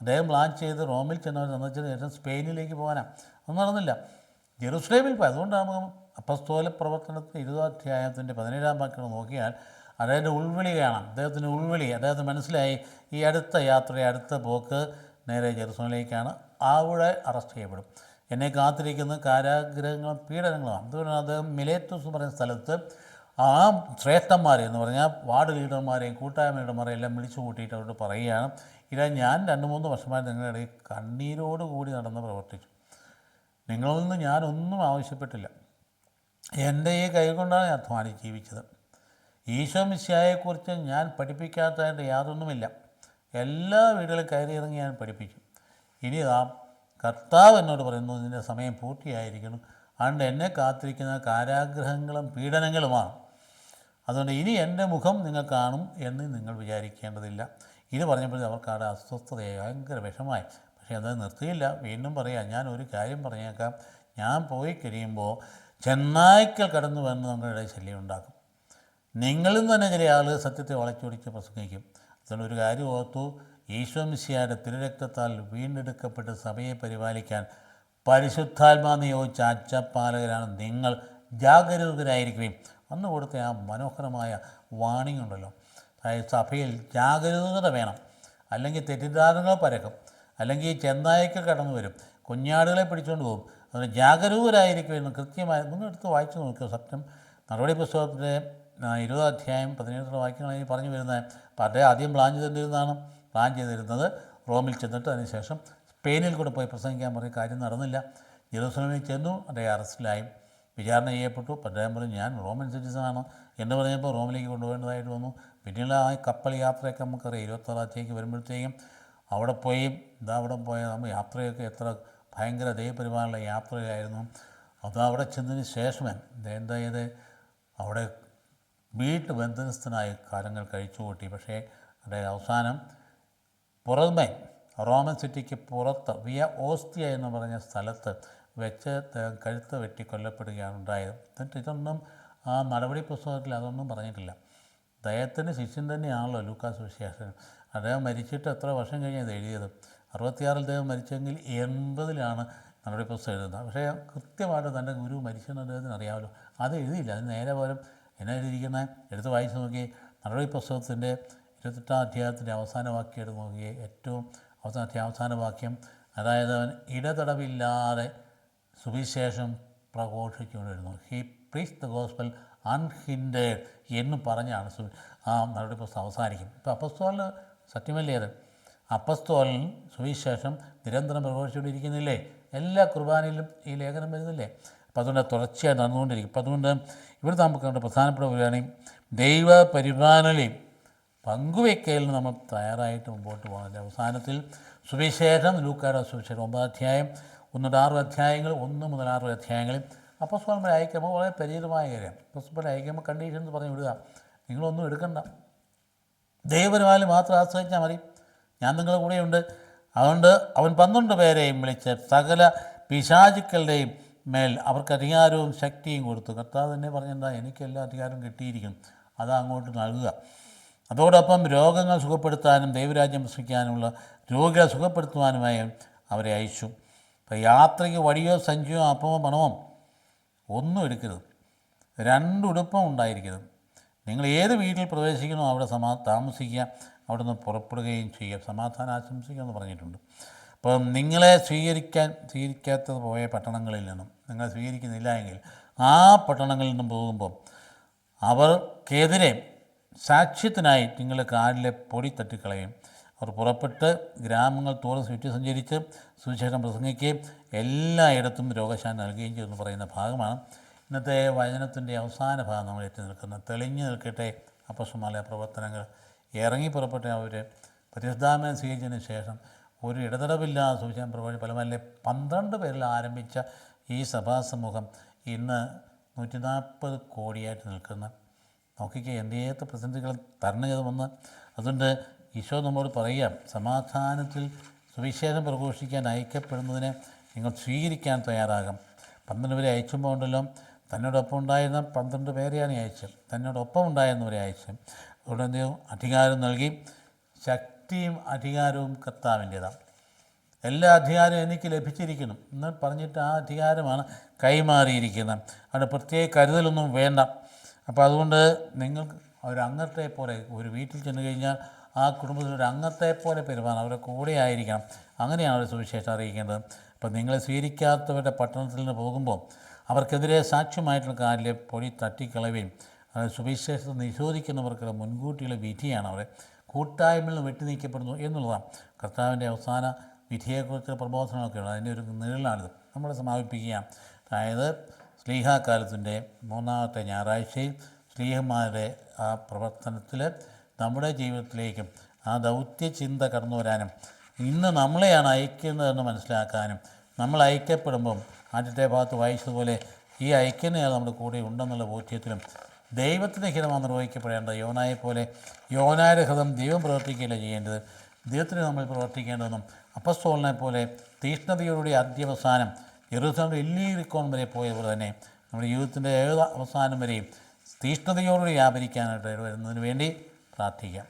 അദ്ദേഹം പ്ലാൻ ചെയ്ത് റോമിൽ ചെന്നവർ സന്ദർശിച്ചതിന് ശേഷം സ്പെയിനിലേക്ക് പോകാനാണ്. ഒന്നും നടന്നില്ല, ജെറൂസലേമിൽ പോയി. അതുകൊണ്ടാണ് അപ്പസ്തോല പ്രവർത്തനത്തിന് 20-ാം 17-ാം വാക്യം നോക്കിയാൽ അദ്ദേഹത്തിൻ്റെ ഉൾവിളി കാണാം. അദ്ദേഹത്തിൻ്റെ ഉൾവിളി, അദ്ദേഹത്തിന് മനസ്സിലായി ഈ അടുത്ത യാത്ര, അടുത്ത പോക്ക് നേരെ ജെറുസലേമിലേക്കാണ്. അവിടെ അറസ്റ്റ് ചെയ്യപ്പെടും. എന്നെ കാത്തിരിക്കുന്ന കാരാഗ്രഹങ്ങളും പീഡനങ്ങളുമാണ്. അതുകൊണ്ടാണ് അദ്ദേഹം മിലേറ്റൂസ് എന്ന് പറയുന്ന സ്ഥലത്ത് ആ ശ്രേഷ്ഠന്മാരെ എന്ന് പറഞ്ഞാൽ വാർഡ് ലീഡർമാരെയും കൂട്ടായ്മ ലീഡർമാരെയും എല്ലാം വിളിച്ചു കൂട്ടിയിട്ട് അവരോട് പറയുകയാണ്, ഇതാ ഞാൻ 2-3 വർഷമായി നിങ്ങളുടെ ഇടയിൽ കണ്ണീരോടുകൂടി നടന്ന് പ്രവർത്തിച്ചു. നിങ്ങളിൽ നിന്ന് ഞാനൊന്നും ആവശ്യപ്പെട്ടില്ല. എൻ്റെ ഈ കൈ കൊണ്ടാണ് ഞാൻ അധ്വാനിച്ച് ജീവിച്ചത്. ഈശോ മിശിഹായെക്കുറിച്ച് ഞാൻ പഠിപ്പിക്കാത്തതായിട്ട് യാതൊന്നുമില്ല. എല്ലാ വീടുകളിലും കയറി ഇറങ്ങി ഞാൻ പഠിപ്പിച്ചു. ഇനി കർത്താവ് എന്നോട് പറയുന്നു, ഇതിൻ്റെ സമയം പൂർത്തിയായിരിക്കണം. അതുകൊണ്ട് എന്നെ കാത്തിരിക്കുന്ന കാരാഗ്രഹങ്ങളും പീഡനങ്ങളുമാണ്. അതുകൊണ്ട് ഇനി എൻ്റെ മുഖം നിങ്ങൾ കാണും എന്ന് നിങ്ങൾ വിചാരിക്കേണ്ടതില്ല. ഇത് പറഞ്ഞപ്പോഴേ അവർക്ക് അവിടെ അസ്വസ്ഥതയായി, ഭയങ്കര വിഷമായി. പക്ഷേ അത് നിർത്തിയില്ല. വീണ്ടും പറയാം, ഞാൻ ഒരു കാര്യം പറഞ്ഞേക്കാം. ഞാൻ പോയി കഴിയുമ്പോൾ ചെന്നായ്ക്കൾ കടന്നു വന്ന് നമ്മുടെ ശല്യം ഉണ്ടാക്കും. നിങ്ങളിൽ തന്നെ ചില ആളുകൾ സത്യത്തെ വളച്ചൊടിച്ച് പ്രസംഗിക്കും. അതുകൊണ്ട് ഒരു കാര്യം ഓർത്തു, ഈശോ മിശിഹായുടെ തിരുരക്തത്താൽ വീണ്ടെടുക്കപ്പെട്ട് സഭയെ പരിപാലിക്കാൻ പരിശുദ്ധാത്മാ നിയോഗിച്ച അച്ചപ്പാലകരാണ് നിങ്ങൾ. ജാഗരൂകരായിരിക്കുകയും അന്ന് കൊടുത്ത ആ മനോഹരമായ വാണിംഗ് ഉണ്ടല്ലോ, അതായത് സഭയിൽ ജാഗരൂകത വേണം. അല്ലെങ്കിൽ തെറ്റിദ്ധാരണകൾ പരക്കും, അല്ലെങ്കിൽ ചെന്നായ്ക്കൾ കടന്നു വരും, കുഞ്ഞാടുകളെ പിടിച്ചുകൊണ്ട് പോകും. അതുകൊണ്ട് ജാഗരൂകരായിരിക്കുമെന്ന് കൃത്യമായി നിങ്ങളെടുത്ത് വായിച്ചു നോക്കുക. സത്യം നടപടി പുസ്തകത്തിൻ്റെ 20 അധ്യായം 17 വാക്യങ്ങളായി പറഞ്ഞു വരുന്നത്. അപ്പോൾ അദ്ദേഹം ആദ്യം പ്ലാൻ ചെയ്തിരുന്നത് റോമിൽ ചെന്നിട്ട് അതിനുശേഷം സ്പെയിനിൽ കൂടെ പോയി പ്രസംഗിക്കാൻ പറഞ്ഞ കാര്യം നടന്നില്ല. ജെറൂസലേമിൽ ചെന്നു, അദ്ദേഹം അറസ്റ്റിലായി, വിചാരണ ചെയ്യപ്പെട്ടു. അദ്ദേഹം പറഞ്ഞു, ഞാൻ റോമൻ സിറ്റിസനാണ് എന്ന് പറഞ്ഞപ്പോൾ റോമിലേക്ക് കൊണ്ടുപോകേണ്ടതായിട്ട് വന്നു. പിന്നീട് ആ കപ്പൽ യാത്രയൊക്കെ നമുക്കറിയാം. 26 വരുമ്പോഴത്തേക്കും അവിടെ പോയി നമ്മൾ യാത്രയൊക്കെ എത്ര ഭയങ്കര ദൈവപരിപാലന യാത്രയായിരുന്നു. അത് അവിടെ ചെന്നതിന് ശേഷമേ എന്തായത് അവിടെ ബന്ധനസ്ഥനായ കാലങ്ങൾ കഴിച്ചു കൂട്ടി. പക്ഷേ അദ്ദേഹം അവസാനം പുറമെ റോമൻ സിറ്റിക്ക് പുറത്ത് വിയ ഓസ്തിയ എന്ന് പറഞ്ഞ സ്ഥലത്ത് വെച്ച് കഴുത്ത് വെട്ടി കൊല്ലപ്പെടുകയാണ് ഉണ്ടായത്. എന്നിട്ട് ഇതൊന്നും ആ നടപടി പുസ്തകത്തിൽ അതൊന്നും പറഞ്ഞിട്ടില്ല. അദ്ദേഹത്തിൻ്റെ ശിഷ്യൻ തന്നെയാണല്ലോ ലൂക്കാസ് സുവിശേഷൻ. അദ്ദേഹം മരിച്ചിട്ട് എത്ര വർഷം കഴിഞ്ഞത് എഴുതിയത്? 66 അദ്ദേഹം മരിച്ചെങ്കിൽ 80 നടപടി പുസ്തകം എഴുതുന്നത്. പക്ഷേ കൃത്യമായിട്ട് തൻ്റെ ഗുരു മരിച്ചെന്ന് അദ്ദേഹത്തിന് അറിയാമല്ലോ. അത് എഴുതിയില്ല. അതിന് നേരെ പോലും എന്നാ എഴുതിയിരിക്കുന്നത് എടുത്ത് വായിച്ച് നോക്കി. നടപടി പുസ്തകത്തിൻ്റെ 28 അധ്യായത്തിൻ്റെ അവസാന വാക്യം എടുത്ത് നോക്കിയേ. ഏറ്റവും അവസാന വാക്യം, അതായത് അവൻ ഇടതടവില്ലാതെ സുവിശേഷം പ്രഘോഷിച്ചുകൊണ്ടിരുന്നു. ഹി പ്രീച്ച് ദ ഗോസ്പൽ അൺഹിൻഡേഡ് എന്ന് പറഞ്ഞാണ് ആ നടപടി പുസ്തകം അവസാനിക്കും. ഇപ്പോൾ അപ്പസ്തോലിന് സത്യമല്ലേ അത്? അപ്പസ്തോലൻ സുവിശേഷം നിരന്തരം പ്രഘോഷിച്ചുകൊണ്ടിരിക്കുന്നില്ലേ? എല്ലാ കുർബാനയിലും ഈ ലേഖനം വരുന്നില്ലേ? അപ്പോൾ അതുകൊണ്ട് തുടർച്ചയായി നടന്നുകൊണ്ടിരിക്കും. അപ്പോൾ അതുകൊണ്ട് ഇവിടെ നമുക്ക് കണ്ട പ്രധാനപ്പെട്ട പറയുകയാണെങ്കിൽ ദൈവ പരിപാലനയും പങ്കുവയ്ക്കലിന് നമ്മൾ തയ്യാറായിട്ട് മുമ്പോട്ട് പോകണം. അവസാനത്തിൽ സുവിശേഷം, ലൂക്കായുടെ സുവിശേഷം 9 അധ്യായം 1-6 അധ്യായങ്ങൾ, 1 മുതൽ 6 അധ്യായങ്ങളിൽ അപ്പോസ്തലന്മാരെ അയക്കുമ്പോൾ വളരെ പരിചിതമായ കാര്യം. അപ്പോസ്തലന്മാരെ അയക്കുമ്പോൾ കണ്ടീഷൻസ് പറഞ്ഞ് വിടുക, നിങ്ങളൊന്നും എടുക്കണ്ട, ദൈവപരിപാലനം മാത്രം ആശ്രയിച്ചാൽ മതി, ഞാൻ നിങ്ങളുടെ കൂടെയുണ്ട്. അതുകൊണ്ട് അവൻ 12 പേരെയും വിളിച്ച് സകല പിശാചുക്കളുടെയും മേൽ അവർക്ക് അധികാരവും ശക്തിയും കൊടുത്തു. കർത്താവ് തന്നെ പറഞ്ഞെന്താ, എനിക്കെല്ലാ അധികാരവും കിട്ടിയിരിക്കും, അത് അങ്ങോട്ട് നൽകുക. അതോടൊപ്പം രോഗങ്ങൾ സുഖപ്പെടുത്താനും ദൈവരാജ്യം പ്രസംഗിക്കാനുമുള്ള രോഗികളെ സുഖപ്പെടുത്തുവാനുമായി അവരെ അയച്ചു. അപ്പോൾ യാത്രയ്ക്ക് വടിയോ സഞ്ചിയോ അപ്പമോ പണമോ ഒന്നും എടുക്കരുത്, 2 ഉടുപ്പം ഉണ്ടായിരിക്കരുത്. നിങ്ങൾ ഏത് വീട്ടിൽ പ്രവേശിക്കണോ അവിടെ താമസിക്കുക, അവിടെ നിന്ന് പുറപ്പെടുകയും ചെയ്യുക, സമാധാനം ആശംസിക്കുക എന്ന് പറഞ്ഞിട്ടുണ്ട്. അപ്പം നിങ്ങളെ സ്വീകരിക്കാത്തത് പോയ പട്ടണങ്ങളിൽ നിന്നും നിങ്ങളെ സ്വീകരിക്കുന്നില്ല എങ്കിൽ ആ പട്ടണങ്ങളിൽ നിന്നും പോകുമ്പോൾ അവർക്കെതിരെ സാക്ഷ്യത്തിനായി നിങ്ങളുടെ കാലിലെ പൊടി തട്ടിക്കളയും. അവർ പുറപ്പെട്ട് ഗ്രാമങ്ങൾ തോറും ചുറ്റി സഞ്ചരിച്ച് സുവിശേഷം പ്രസംഗിക്കുകയും എല്ലായിടത്തും രോഗശാന്തി നൽകുകയും ചെയ്യുമെന്ന് പറയുന്ന ഭാഗമാണ് ഇന്നത്തെ വചനത്തിൻ്റെ അവസാന ഭാഗം നമ്മൾ എത്തി നിൽക്കുന്നത്. തെളിഞ്ഞു നിൽക്കട്ടെ അപ്പോസ്തലന്മാരുടെ പ്രവർത്തനങ്ങൾ. ഇറങ്ങി പുറപ്പെട്ട അവർ പരിശുദ്ധാത്മാവിനെ സ്വീകരിച്ചതിന് ശേഷം ഒരു ഇടതടവില്ലാതെ സുവിശേഷം പ്രവചനം പലമല്ലേ 12 പേരിൽ ആരംഭിച്ച ഈ സഭാസമൂഹം ഇന്ന് 140 കോടിയായിട്ട് നിൽക്കുന്ന നോക്കിക്കുക, എന്തൊക്കെ പ്രതിസന്ധികൾ തരണം ചെയ്തുവന്ന്. അതുകൊണ്ട് ഈശോ നമ്മോട് പറയുക, സമാധാനത്തിൽ സുവിശേഷം പ്രഘോഷിക്കാൻ അയക്കപ്പെടുന്നതിനെ നിങ്ങൾ സ്വീകരിക്കാൻ തയ്യാറാകാം. 12 പേരെ അയച്ചുമ്പോൾ ഉണ്ടല്ലോ, തന്നോടൊപ്പം ഉണ്ടായിരുന്ന 12 പേരെയാണ് അയച്ചത്, തന്നോടൊപ്പം ഉണ്ടായിരുന്നവരെ അയച്ചത്. അതുകൊണ്ട് എന്ത് ചെയ്യും? അധികാരം നൽകി. ശക്തിയും അധികാരവും കർത്താവിൻ്റേതാണ്. എല്ലാ അധികാരവും എനിക്ക് ലഭിച്ചിരിക്കുന്നു എന്ന് പറഞ്ഞിട്ട് ആ അധികാരമാണ് കൈമാറിയിരിക്കുന്നത്. അവിടെ പ്രത്യേക കരുതലൊന്നും വേണ്ട. അപ്പോൾ അതുകൊണ്ട് നിങ്ങൾക്ക് ഒരു അംഗത്തെ പോലെ, ഒരു വീട്ടിൽ ചെന്ന് കഴിഞ്ഞാൽ ആ കുടുംബത്തിൽ ഒരു അംഗത്തെ പോലെ പെരുമാറണം, അവരുടെ കൂടെ ആയിരിക്കണം. അങ്ങനെയാണ് അവർ സുവിശേഷം അറിയിക്കേണ്ടത്. അപ്പോൾ നിങ്ങളെ സ്വീകരിക്കാത്തവരുടെ പട്ടണത്തിൽ നിന്ന് പോകുമ്പോൾ അവർക്കെതിരെ സാക്ഷ്യമായിട്ടുള്ള കാലിലെ പൊടി തട്ടിക്കളയുകയും സുവിശേഷത്തെ നിഷേധിക്കുന്നവർക്കുള്ള മുൻകൂട്ടിയുള്ള വിധിയാണ് അവരെ കൂട്ടായ്മയിൽ നിന്ന് വെട്ടി നീക്കപ്പെടുന്നു എന്നുള്ളതാണ്. കർത്താവിൻ്റെ അവസാന വിധിയെക്കുറിച്ച് പ്രബോധനമൊക്കെയാണ്, അതിൻ്റെ ഒരു നിഴലാണിത്. നമ്മൾ സമാപിപ്പിക്കുകയാണ്. അതായത് ശ്ലീഹാകാലത്തിൻ്റെ 3-ാമത്തെ ഞായറാഴ്ചയിൽ ശ്ലീഹന്മാരുടെ ആ പ്രവർത്തനത്തിൽ നമ്മുടെ ജീവിതത്തിലേക്കും ആ ദൗത്യചിന്ത കടന്നു വരാനും ഇന്ന് നമ്മളെയാണ് അയക്കുന്നതെന്ന് മനസ്സിലാക്കാനും നമ്മൾ ഐക്യപ്പെടുമ്പം ആദ്യത്തെ ഭാഗത്ത് വായിച്ചതുപോലെ ഈ ഐക്യതയാൾ നമ്മുടെ കൂടെ ഉണ്ടെന്നുള്ള ബോധ്യത്തിലും ദൈവത്തിൻ്റെ ഹിതമാണ് നിർവഹിക്കപ്പെടേണ്ടത്. യോനായെപ്പോലെ യോനായുടെ ഹൃദം ദൈവം പ്രവർത്തിക്കുകയല്ല ചെയ്യേണ്ടത്, ദൈവത്തിന് നമ്മൾ പ്രവർത്തിക്കേണ്ടതെന്നും അപ്പസ്തോലനെ പോലെ തീഷ്ണതയോടുകൂടി അന്ത്യവസാനം യെരൂശലേമിൽ ഇല്ലീരിക്കോൺ വരെ പോയതുപോലെ തന്നെ നമ്മുടെ ജീവിതത്തിൻ്റെ ഏത് അവസാനം വരെയും തീഷ്ണതയോടുകൂടി വ്യാപരിക്കാനായിട്ട് വരുന്നതിന് വേണ്ടി പ്രാർത്ഥിക്കാം.